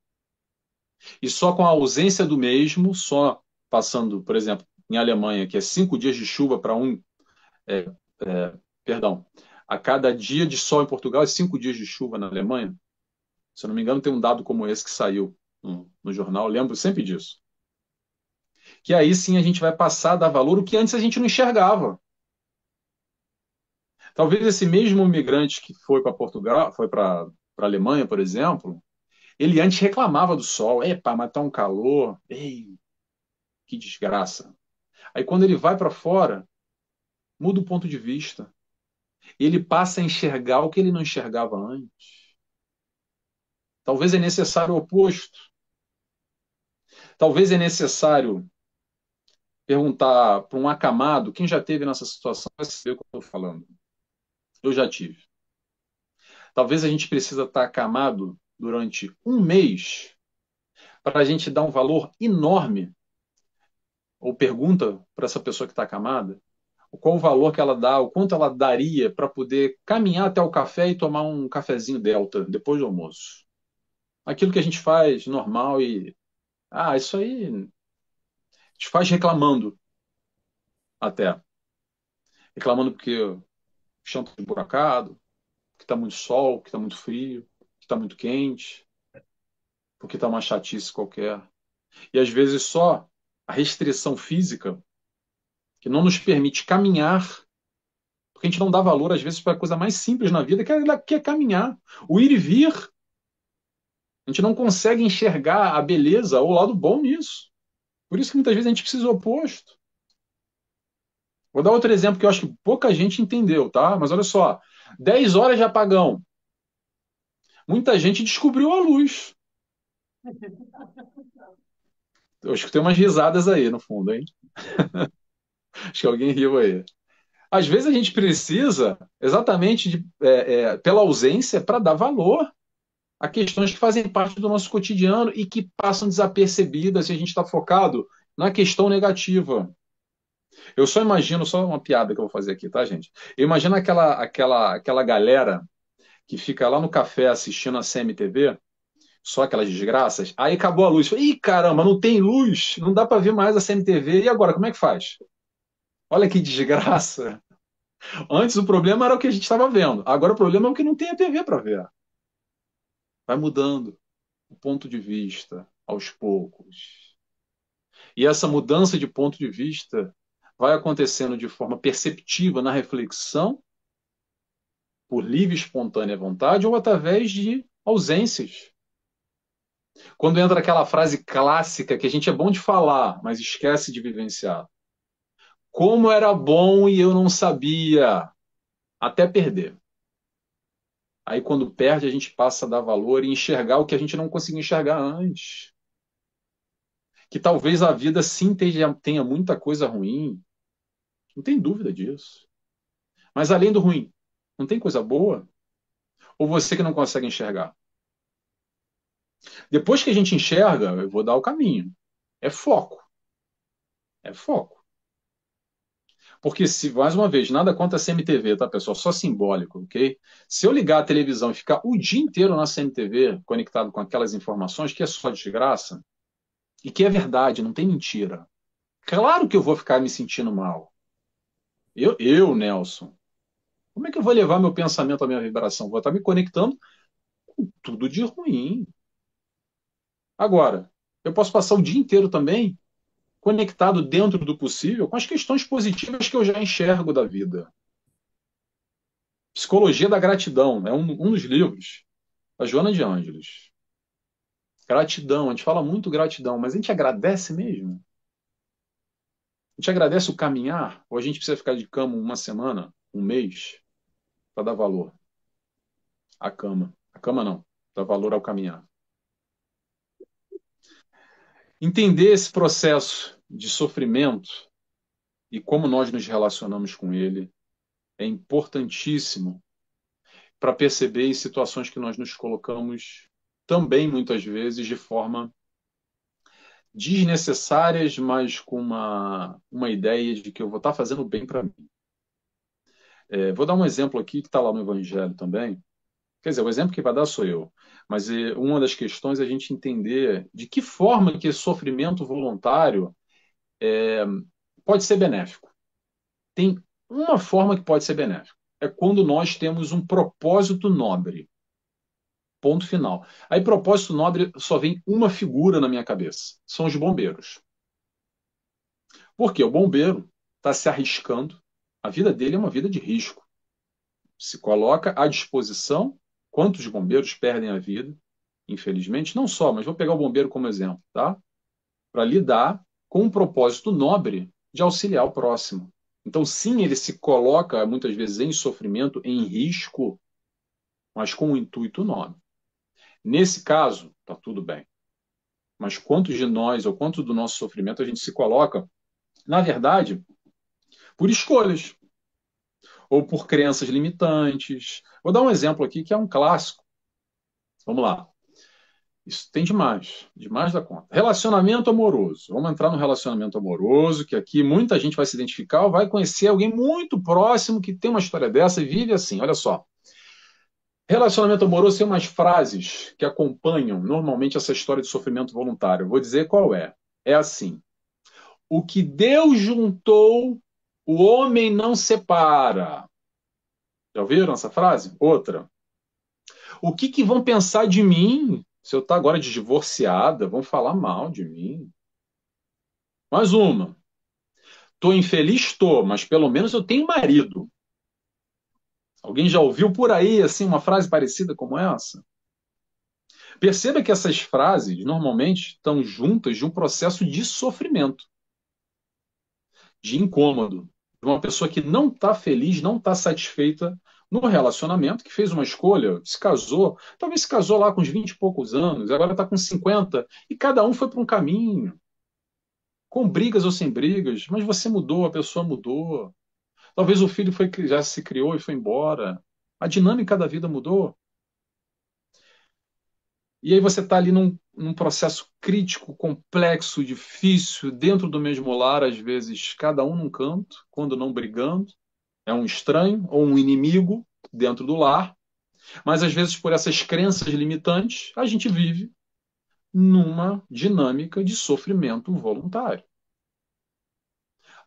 E só com a ausência do mesmo, só passando, por exemplo, em Alemanha, que é 5 dias de chuva para é, perdão, a cada dia de sol em Portugal é 5 dias de chuva na Alemanha. Se eu não me engano, tem um dado como esse que saiu no jornal, eu lembro sempre disso. Que aí sim a gente vai passar a dar valor o que antes a gente não enxergava. Talvez esse mesmo imigrante que foi para Portugal, foi para a Alemanha, por exemplo, ele antes reclamava do sol. Epa, mas tá um calor. Ei, que desgraça. Aí quando ele vai para fora, muda o ponto de vista. Ele passa a enxergar o que ele não enxergava antes. Talvez é necessário o oposto. Talvez é necessário perguntar para um acamado, quem já teve nessa situação vai saber o que eu estou falando. Eu já tive. Talvez a gente precisa estar acamado durante um mês para a gente dar um valor enorme, ou pergunta para essa pessoa que está acamada, qual o valor que ela dá, o quanto ela daria para poder caminhar até o café e tomar um cafezinho Delta depois do almoço. Aquilo que a gente faz normal e. Ah, isso aí a gente faz reclamando até. Reclamando porque o chão está emburacado, que está muito sol, que está muito frio, que está muito quente, porque está uma chatice qualquer. E às vezes só a restrição física, que não nos permite caminhar, porque a gente não dá valor às vezes para a coisa mais simples na vida, que é caminhar. O ir e vir, a gente não consegue enxergar a beleza ou o lado bom nisso. Por isso que muitas vezes a gente precisa do oposto. Vou dar outro exemplo que eu acho que pouca gente entendeu, tá? Mas olha só, 10 horas de apagão. Muita gente descobriu a luz. Eu acho que tem umas risadas aí no fundo, hein? Acho que alguém riu aí. Às vezes a gente precisa exatamente pela ausência para dar valor a questões que fazem parte do nosso cotidiano e que passam desapercebidas se a gente está focado na questão negativa. Eu só imagino, só uma piada que eu vou fazer aqui, tá, gente? Eu imagino aquela galera que fica lá no café assistindo a CMTV, só aquelas desgraças, aí acabou a luz. Ih, caramba, não tem luz, não dá para ver mais a CMTV, e agora, como é que faz? Olha que desgraça. Antes o problema era o que a gente estava vendo, agora o problema é o que não tem a TV para ver. Vai mudando o ponto de vista aos poucos. E essa mudança de ponto de vista vai acontecendo de forma perceptiva na reflexão, por livre e espontânea vontade, ou através de ausências. Quando entra aquela frase clássica que a gente é bom de falar, mas esquece de vivenciar. Como era bom e eu não sabia, até perder. Aí quando perde, a gente passa a dar valor e enxergar o que a gente não conseguia enxergar antes. Que talvez a vida sim tenha muita coisa ruim, não tem dúvida disso. Mas além do ruim, não tem coisa boa? Ou você que não consegue enxergar? Depois que a gente enxerga, eu vou dar o caminho. É foco. É foco. Porque se, mais uma vez, nada contra a CMTV, tá, pessoal? Só simbólico, ok? Se eu ligar a televisão e ficar o dia inteiro na CMTV, conectado com aquelas informações, que é só desgraça, e que é verdade, não tem mentira. Claro que eu vou ficar me sentindo mal. Nelson, como é que eu vou levar meu pensamento, a minha vibração? Vou estar me conectando com tudo de ruim. Agora, eu posso passar o dia inteiro também conectado dentro do possível com as questões positivas que eu já enxergo da vida. Psicologia da Gratidão é um dos livros da Joana de Ângeles. Gratidão, a gente fala muito gratidão, mas a gente agradece mesmo? A gente agradece o caminhar? Ou a gente precisa ficar de cama uma semana, um mês, para dar valor à cama? A cama não, dar valor ao caminhar. Entender esse processo de sofrimento e como nós nos relacionamos com ele é importantíssimo para perceber em situações que nós nos colocamos também muitas vezes de forma desnecessárias, mas com uma ideia de que eu vou estar fazendo bem para mim. Vou dar um exemplo aqui que está lá no Evangelho também. Quer dizer, o exemplo que vai dar sou eu. Mas uma das questões é a gente entender de que forma que esse sofrimento voluntário pode ser benéfico. Tem uma forma que pode ser benéfico. É quando nós temos um propósito nobre. Ponto final. Aí, propósito nobre, só vem uma figura na minha cabeça: são os bombeiros. Por quê? O bombeiro está se arriscando, a vida dele é uma vida de risco. Se coloca à disposição. Quantos bombeiros perdem a vida? Infelizmente, não só, mas vou pegar o bombeiro como exemplo, tá? Para lidar com um propósito nobre de auxiliar o próximo. Então, sim, ele se coloca muitas vezes em sofrimento, em risco, mas com um intuito nobre. Nesse caso, está tudo bem. Mas quantos de nós, ou quanto do nosso sofrimento a gente se coloca, na verdade, por escolhas, ou por crenças limitantes. Vou dar um exemplo aqui que é um clássico. Vamos lá. Isso tem demais da conta. Relacionamento amoroso. Vamos entrar no relacionamento amoroso, que aqui muita gente vai se identificar ou vai conhecer alguém muito próximo que tem uma história dessa e vive assim. Olha só. Relacionamento amoroso tem umas frases que acompanham normalmente essa história de sofrimento voluntário. Eu vou dizer qual é. É assim: o que Deus juntou, o homem não separa. Já ouviram essa frase? Outra. O que que vão pensar de mim se eu estar agora de divorciada? Vão falar mal de mim. Mais uma. Tô infeliz, tô, mas pelo menos eu tenho marido. Alguém já ouviu por aí assim uma frase parecida como essa? Perceba que essas frases normalmente estão juntas de um processo de sofrimento, de incômodo, de uma pessoa que não está feliz, não está satisfeita no relacionamento, que fez uma escolha, se casou, talvez se casou lá com uns 20 e poucos anos, agora está com 50, e cada um foi para um caminho, com brigas ou sem brigas, mas você mudou, a pessoa mudou. Talvez o filho já se criou e foi embora. A dinâmica da vida mudou. E aí você está ali num processo crítico, complexo, difícil, dentro do mesmo lar, às vezes cada um num canto, quando não brigando. É um estranho ou um inimigo dentro do lar. Mas às vezes, por essas crenças limitantes, a gente vive numa dinâmica de sofrimento voluntário.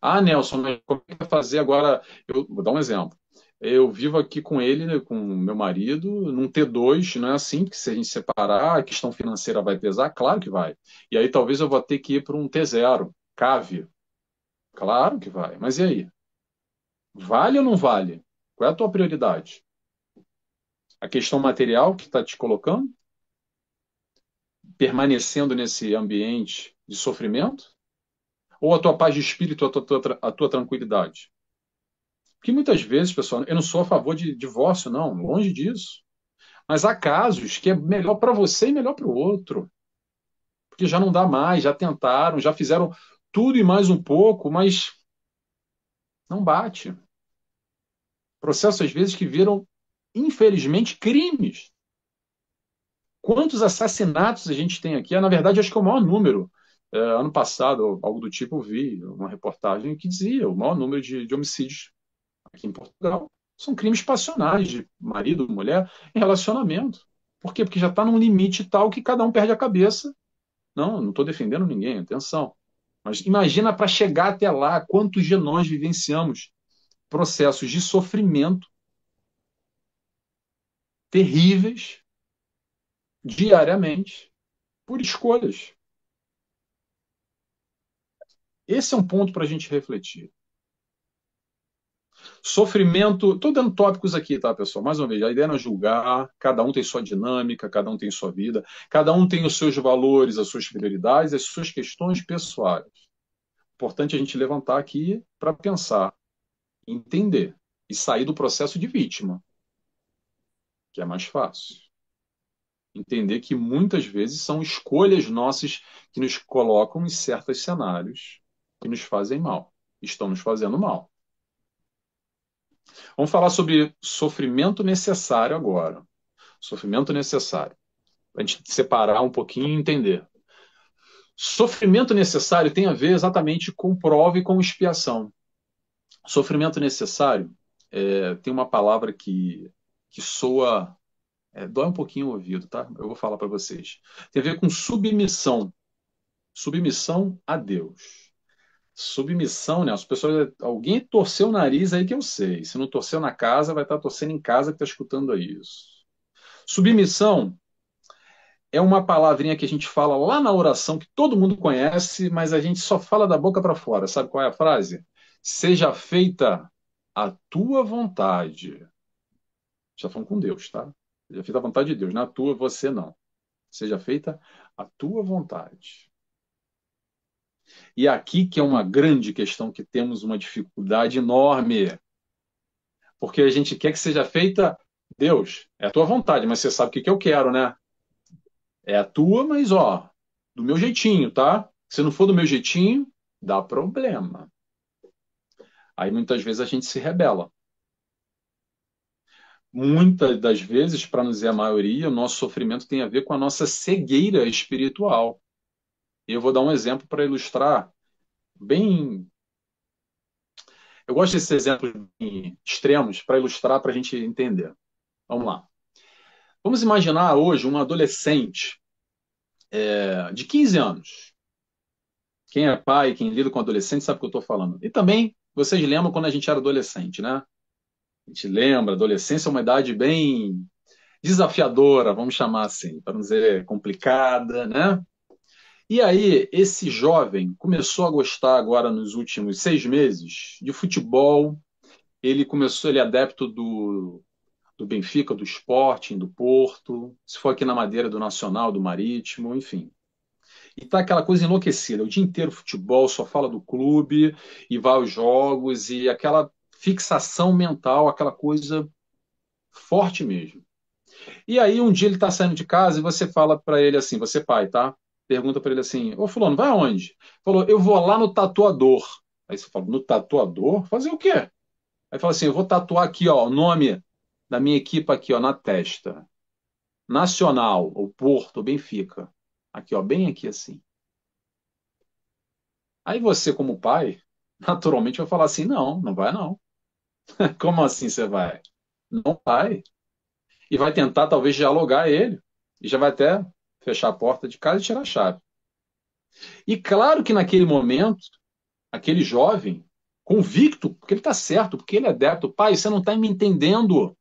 Ah, Nelson, mas como é que vai fazer agora? Eu vou dar um exemplo. Eu vivo aqui com ele, né, com meu marido, num T2, não é assim, que se a gente separar, a questão financeira vai pesar? Claro que vai. E aí talvez eu vou ter que ir para um T0, CAV. Claro que vai. Mas e aí? Vale ou não vale? Qual é a tua prioridade? A questão material que está te colocando? Permanecendo nesse ambiente de sofrimento? Ou a tua paz de espírito, a tua tranquilidade? Porque muitas vezes, pessoal, eu não sou a favor de divórcio, não, longe disso. Mas há casos que é melhor para você e melhor para o outro. Porque já não dá mais, já tentaram, já fizeram tudo e mais um pouco, mas não bate. Processos, às vezes, que viram, infelizmente, crimes. Quantos assassinatos a gente tem aqui? Na verdade, acho que é o maior número. Ano passado, algo do tipo, eu vi uma reportagem que dizia o maior número de homicídios aqui em Portugal. São crimes passionais de marido, mulher, em relacionamento. Por quê? Porque já está num limite tal que cada um perde a cabeça. Não estou defendendo ninguém, atenção. Mas imagina para chegar até lá, quantos de nós vivenciamos processos de sofrimento terríveis diariamente por escolhas. Esse é um ponto para a gente refletir. Sofrimento, estou dando tópicos aqui, tá, pessoal? Mais uma vez, a ideia não é julgar, cada um tem sua dinâmica, cada um tem sua vida, cada um tem os seus valores, as suas prioridades, as suas questões pessoais. Importante a gente levantar aqui para pensar, entender e sair do processo de vítima, que é mais fácil. Entender que muitas vezes são escolhas nossas que nos colocam em certos cenários que nos fazem mal, estão nos fazendo mal. Vamos falar sobre sofrimento necessário agora. Sofrimento necessário. Para a gente separar um pouquinho e entender. Sofrimento necessário tem a ver exatamente com prova e com expiação. Sofrimento necessário tem uma palavra que soa, dói um pouquinho o ouvido, tá? Eu vou falar para vocês. Tem a ver com submissão. Submissão a Deus. Submissão, né? As pessoas, alguém torceu o nariz aí que eu sei. Se não torceu na casa, vai estar torcendo em casa que está escutando isso. Submissão é uma palavrinha que a gente fala lá na oração que todo mundo conhece, mas a gente só fala da boca para fora. Sabe qual é a frase? Seja feita a tua vontade. Já falando com Deus, tá? Seja feita a vontade de Deus, não a tua, você não. Seja feita a tua vontade. E aqui que é uma grande questão que temos uma dificuldade enorme, porque a gente quer que seja feita, Deus, é a tua vontade, mas você sabe o que eu quero, né? É a tua, mas ó, do meu jeitinho, tá? Se não for do meu jeitinho, dá problema. Aí muitas vezes a gente se rebela. Muitas das vezes, para não dizer a maioria, o nosso sofrimento tem a ver com a nossa cegueira espiritual. E eu vou dar um exemplo para ilustrar bem. Eu gosto desses exemplos bem extremos para ilustrar, para a gente entender. Vamos lá. Vamos imaginar hoje um adolescente de 15 anos. Quem é pai, quem lida com adolescente sabe o que eu estou falando. E também, vocês lembram quando a gente era adolescente, né? A gente lembra, adolescência é uma idade bem desafiadora, vamos chamar assim, para não dizer complicada, né? E aí, esse jovem começou a gostar agora nos últimos 6 meses de futebol. Ele é adepto do Benfica, do Sporting, do Porto, se for aqui na Madeira, do Nacional, do Marítimo, enfim. E tá aquela coisa enlouquecida, o dia inteiro futebol, só fala do clube e vai aos jogos e aquela fixação mental, aquela coisa forte mesmo. E aí um dia ele tá saindo de casa e você fala para ele assim, você pai, tá? Pergunta para ele assim, ô fulano, vai aonde? Falou, eu vou lá no tatuador. Aí você fala, no tatuador? Fazer o quê? Aí fala assim, eu vou tatuar aqui, ó, o nome da minha equipe aqui, ó, na testa. Nacional, ou Porto, ou Benfica. Aqui, ó, bem aqui assim. Aí você, como pai, naturalmente vai falar assim: não, não vai não. Como assim você vai? Não vai. E vai tentar, talvez, dialogar ele. E já vai até fechar a porta de casa e tirar a chave. E claro que naquele momento, aquele jovem, convicto, porque ele está certo, porque ele é adepto, pai, você não está me entendendo.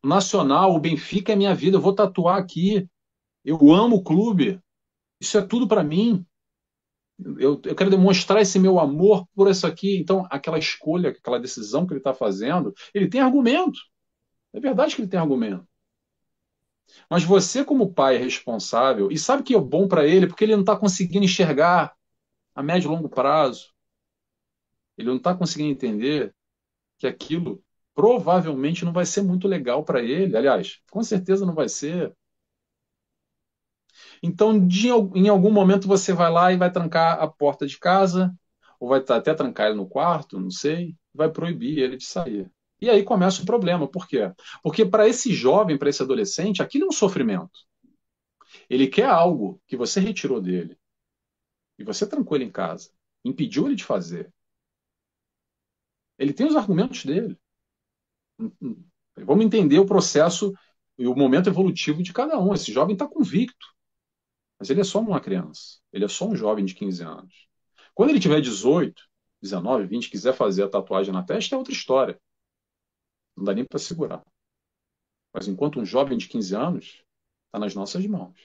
O Nacional, o Benfica é minha vida, eu vou tatuar aqui. Eu amo o clube. Isso é tudo para mim. Eu quero demonstrar esse meu amor por isso aqui. Então, aquela escolha, aquela decisão que ele está fazendo, ele tem argumento. É verdade que ele tem argumento. Mas você, como pai, é responsável e sabe que é bom para ele porque ele não está conseguindo enxergar a médio e longo prazo. Ele não está conseguindo entender que aquilo provavelmente não vai ser muito legal para ele. Aliás, com certeza não vai ser. Então, em algum momento, você vai lá e vai trancar a porta de casa, ou vai até trancar ele no quarto, não sei, vai proibir ele de sair. E aí começa o problema. Por quê? Porque para esse jovem, para esse adolescente, aquilo é um sofrimento. Ele quer algo que você retirou dele e você trancou ele em casa, impediu ele de fazer. Ele tem os argumentos dele. Vamos entender o processo e o momento evolutivo de cada um. Esse jovem está convicto, mas ele é só uma criança. Ele é só um jovem de 15 anos. Quando ele tiver 18, 19, 20, quiser fazer a tatuagem na testa, é outra história. Não dá nem para segurar. Mas enquanto um jovem de 15 anos, está nas nossas mãos.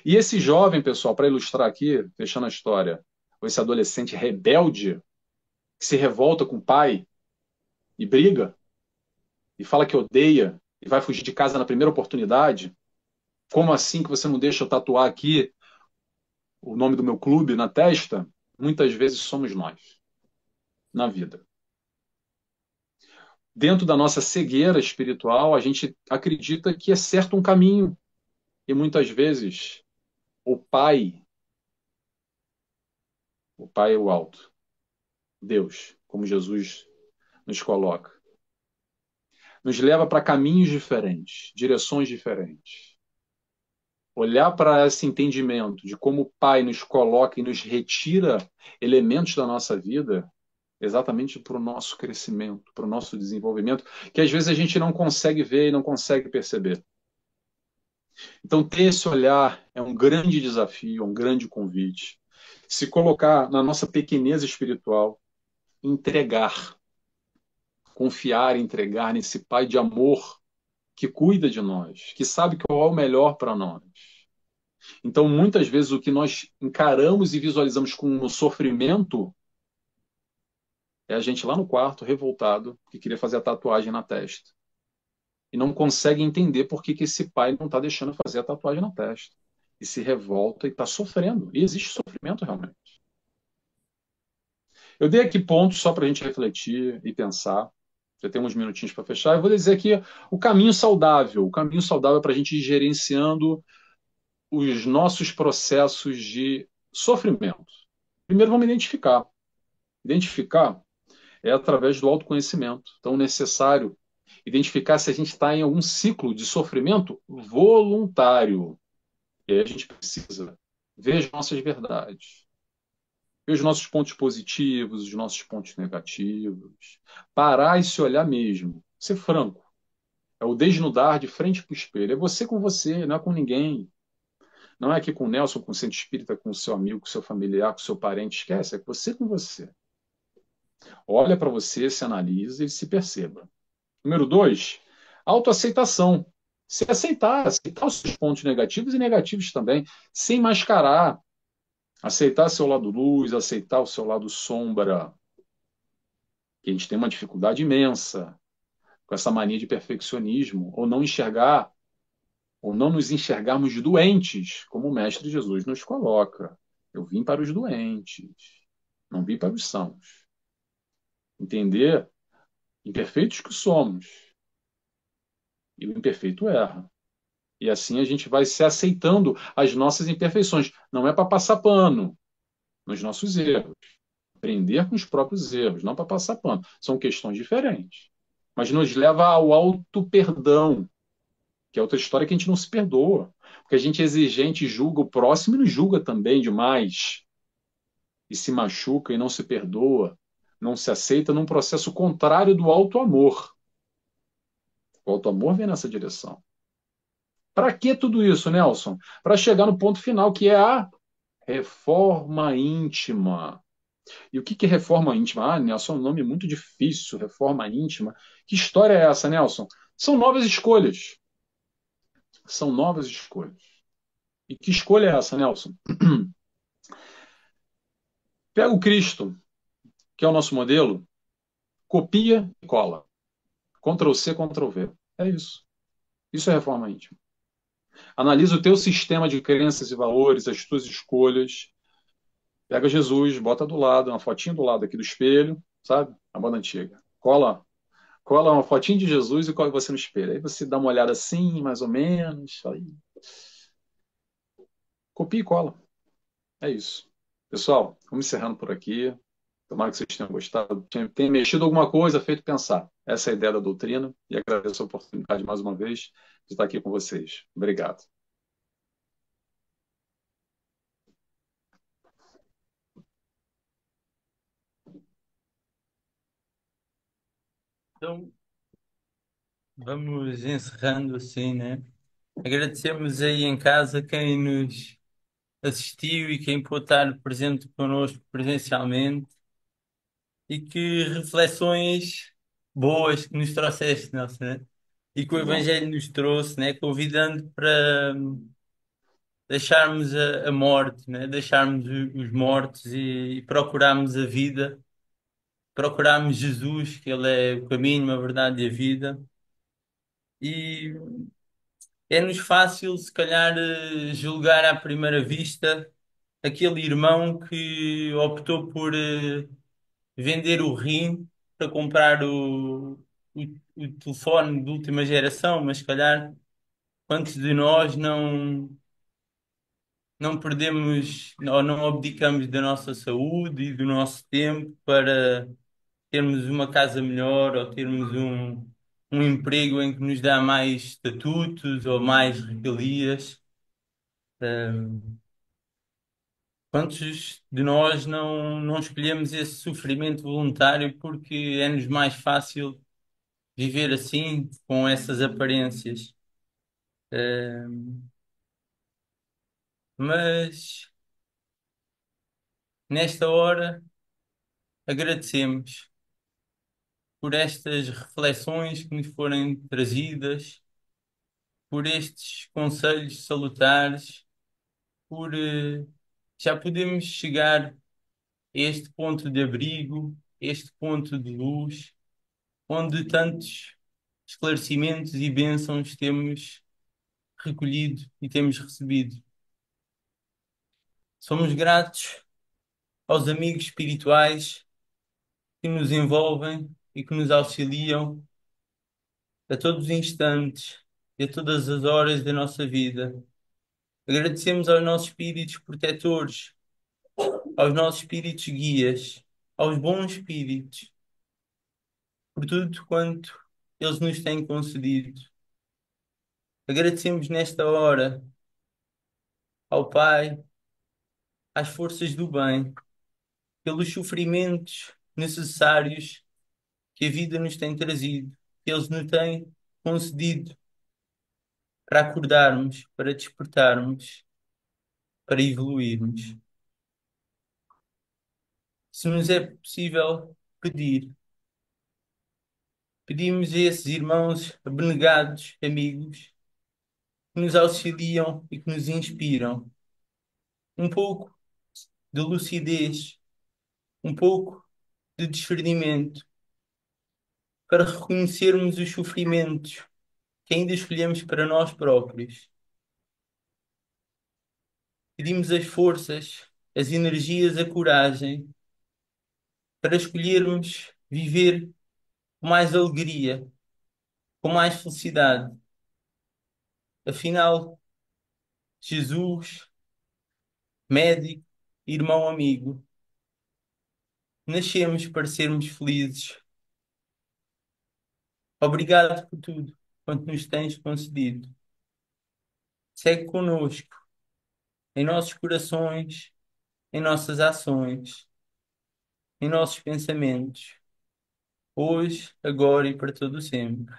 E esse jovem, pessoal, para ilustrar aqui, fechando a história, esse adolescente rebelde que se revolta com o pai e briga e fala que odeia e vai fugir de casa na primeira oportunidade. Como assim que você não deixa eu tatuar aqui o nome do meu clube na testa? Muitas vezes somos nós, na vida. Dentro da nossa cegueira espiritual, a gente acredita que é certo um caminho. E muitas vezes o Pai é o alto, Deus, como Jesus nos coloca, nos leva para caminhos diferentes, direções diferentes. Olhar para esse entendimento de como o Pai nos coloca e nos retira elementos da nossa vida, exatamente para o nosso crescimento, para o nosso desenvolvimento, que às vezes a gente não consegue ver e não consegue perceber. Então, ter esse olhar é um grande desafio, um grande convite. Se colocar na nossa pequenez espiritual, entregar, confiar e entregar nesse Pai de amor que cuida de nós, que sabe que é o melhor para nós. Então, muitas vezes, o que nós encaramos e visualizamos como sofrimento é a gente lá no quarto, revoltado, que queria fazer a tatuagem na testa. E não consegue entender por que esse pai não está deixando fazer a tatuagem na testa. E se revolta e está sofrendo. E existe sofrimento realmente. Eu dei aqui pontos só para a gente refletir e pensar. Já tem uns minutinhos para fechar. Eu vou dizer aqui o caminho saudável. O caminho saudável para a gente ir gerenciando os nossos processos de sofrimento. Primeiro, vamos identificar. Identificar é através do autoconhecimento. Então, necessário identificar se a gente está em algum ciclo de sofrimento voluntário. E aí a gente precisa ver as nossas verdades, ver os nossos pontos positivos, os nossos pontos negativos, parar e se olhar mesmo, ser franco. É o desnudar de frente para o espelho. É você com você, não é com ninguém. Não é aqui com o Nelson, com o centro espírita, com o seu amigo, com o seu familiar, com o seu parente. Esquece, é você com você. Olha para você, se analisa e se perceba. Número 2, autoaceitação. Se aceitar, aceitar os seus pontos negativos e negativos também, sem mascarar. Aceitar seu lado luz, aceitar o seu lado sombra. Que a gente tem uma dificuldade imensa com essa mania de perfeccionismo, ou não enxergar, ou não nos enxergarmos doentes, como o Mestre Jesus nos coloca. Eu vim para os doentes, não vim para os sãos. Entender imperfeitos que somos. E o imperfeito erra. E assim a gente vai se aceitando as nossas imperfeições. Não é para passar pano nos nossos erros. Aprender com os próprios erros, não para passar pano. São questões diferentes. Mas nos leva ao auto-perdão, que é outra história que a gente não se perdoa. Porque a gente é exigente, julga o próximo e nos julga também demais. E se machuca e não se perdoa, não se aceita num processo contrário do auto-amor. O auto-amor vem nessa direção. Para que tudo isso, Nelson? Para chegar no ponto final, que é a reforma íntima. E o que é reforma íntima? Ah, Nelson, é um nome muito difícil, reforma íntima. Que história é essa, Nelson? São novas escolhas. São novas escolhas. E que escolha é essa, Nelson? Pega o Cristo, que é o nosso modelo, copia e cola. Ctrl C, Ctrl V. É isso. Isso é reforma íntima. Analisa o teu sistema de crenças e valores, as tuas escolhas. Pega Jesus, bota do lado, uma fotinha do lado aqui do espelho, sabe? A moda antiga. Cola uma fotinha de Jesus e cola você no espelho. Aí você dá uma olhada assim, mais ou menos. Aí. Copia e cola. É isso. Pessoal, vamos encerrando por aqui. Tomara que vocês tenham gostado. Tenha mexido alguma coisa, feito pensar. Essa é a ideia da doutrina. E agradeço a oportunidade mais uma vez de estar aqui com vocês. Obrigado. Então, vamos encerrando assim, né? Agradecemos aí em casa quem nos assistiu e quem pôde estar presente connosco presencialmente e que reflexões boas que nos trouxeste, Nelson, né? E que o Evangelho nos trouxe, né? Convidando para deixarmos a morte, né? Deixarmos os mortos e procurarmos a vida, procurarmos Jesus, que Ele é o caminho, a verdade e a vida. E é-nos fácil, se calhar, julgar à primeira vista aquele irmão que optou por vender o rim para comprar o telefone de última geração, mas se calhar quantos de nós não perdemos ou não abdicamos da nossa saúde e do nosso tempo para termos uma casa melhor ou termos um emprego em que nos dá mais estatutos ou mais regalias. Quantos de nós não escolhemos esse sofrimento voluntário porque é-nos mais fácil viver assim, com essas aparências? Eh, mas nesta hora agradecemos por estas reflexões que nos forem trazidas, por estes conselhos salutares, por já podemos chegar a este ponto de abrigo, este ponto de luz, onde tantos esclarecimentos e bênçãos temos recolhido e temos recebido. Somos gratos aos amigos espirituais que nos envolvem e que nos auxiliam a todos os instantes e a todas as horas da nossa vida. Agradecemos aos nossos espíritos protetores, aos nossos espíritos guias, aos bons espíritos, por tudo quanto eles nos têm concedido. Agradecemos nesta hora ao Pai, às forças do bem, pelos sofrimentos necessários que a vida nos tem trazido, que eles nos têm concedido para acordarmos, para despertarmos, para evoluirmos. Se nos é possível pedir, pedimos a esses irmãos abnegados, amigos, que nos auxiliam e que nos inspiram um pouco de lucidez, um pouco de discernimento, para reconhecermos os sofrimentos que ainda escolhemos para nós próprios. Pedimos as forças, as energias, a coragem para escolhermos viver com mais alegria, com mais felicidade. Afinal, Jesus, médico, irmão, amigo, nascemos para sermos felizes. Obrigado por tudo quanto nos tens concedido. Segue conosco em nossos corações, em nossas ações, em nossos pensamentos, hoje, agora e para todo sempre.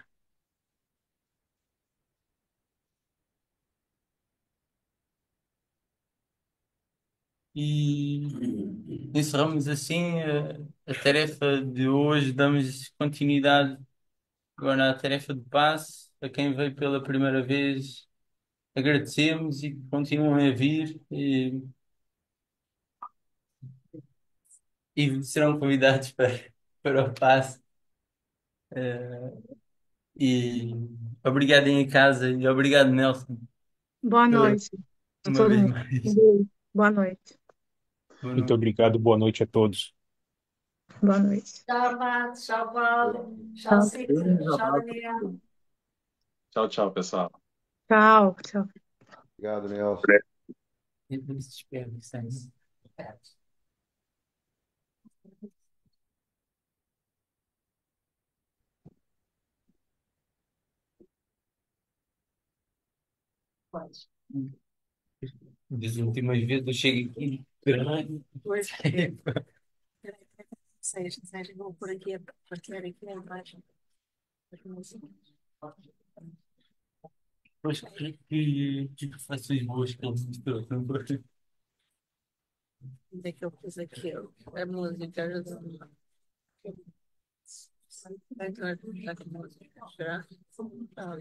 E encerramos assim a tarefa de hoje. Damos continuidade agora à tarefa de passe. A quem veio pela primeira vez, agradecemos e continuam a vir e serão convidados para o passe. Eh, e obrigado em casa e obrigado, Nelson, Boa pela noite a uma todo vez mundo. mais. Beijo. Boa noite. Boa Muito noite. obrigado, boa noite a todos. Boa noite. Tchau, Pato. Tchau, Paulo. Tchau, Tchau. Cíntia. Tchau, Daniel. Tchau, tchau, pessoal. Tchau. Tchau. Obrigado, Nelson. Pode. Das últimas vezes eu chego aqui. Caralho. Pois. Peraí, vou por aqui a partilhar aqui a imagem. as músicas. Pois que reflexões boas que ele mostrou, não foi? Onde é que eu pus aquilo? A música. A música. Será? Ah,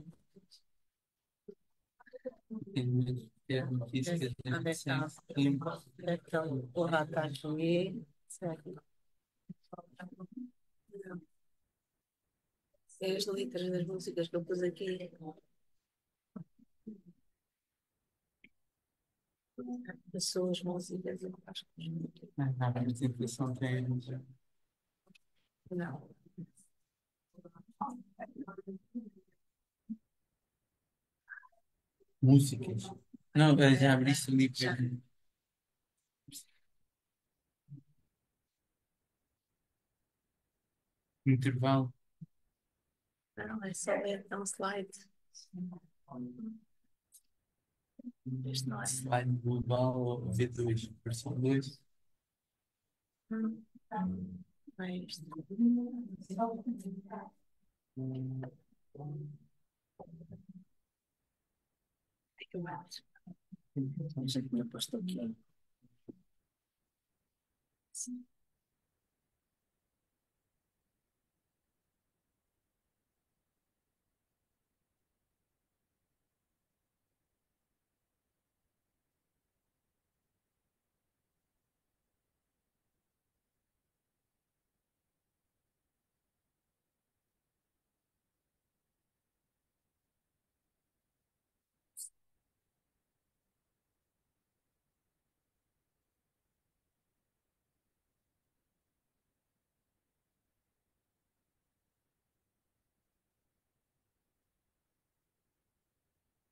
Tem notícias que a gente onde é que está? sempre Onde é que está? O rato está aqui. Certo. É as letras das músicas que eu pus aqui. As suas músicas, eu acho que não, nada, mas a impressão tem não. músicas. Não, eu já abri isso ali Já. para intervalo. Não, é só é um slide. Este não é. Slide global ou V2, versão 2. Não é isto. É que eu acho. Já tinha posto aqui.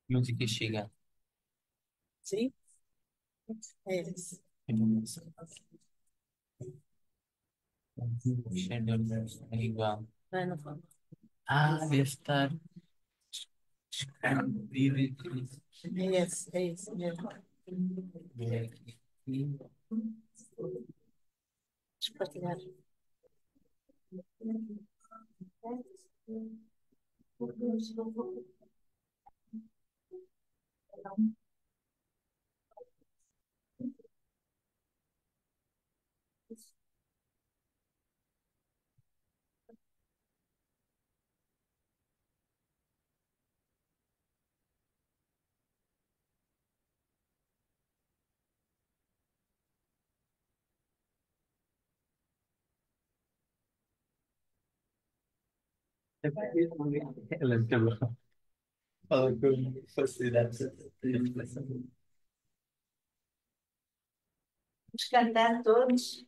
Música chega. Sim? É isso. É igual. Não, não foi. Deve estar escondido. É esse mesmo. É aqui. Deixa eu partilhar. Ela é muito boa. Fala com facilidade. Vamos cantar todos.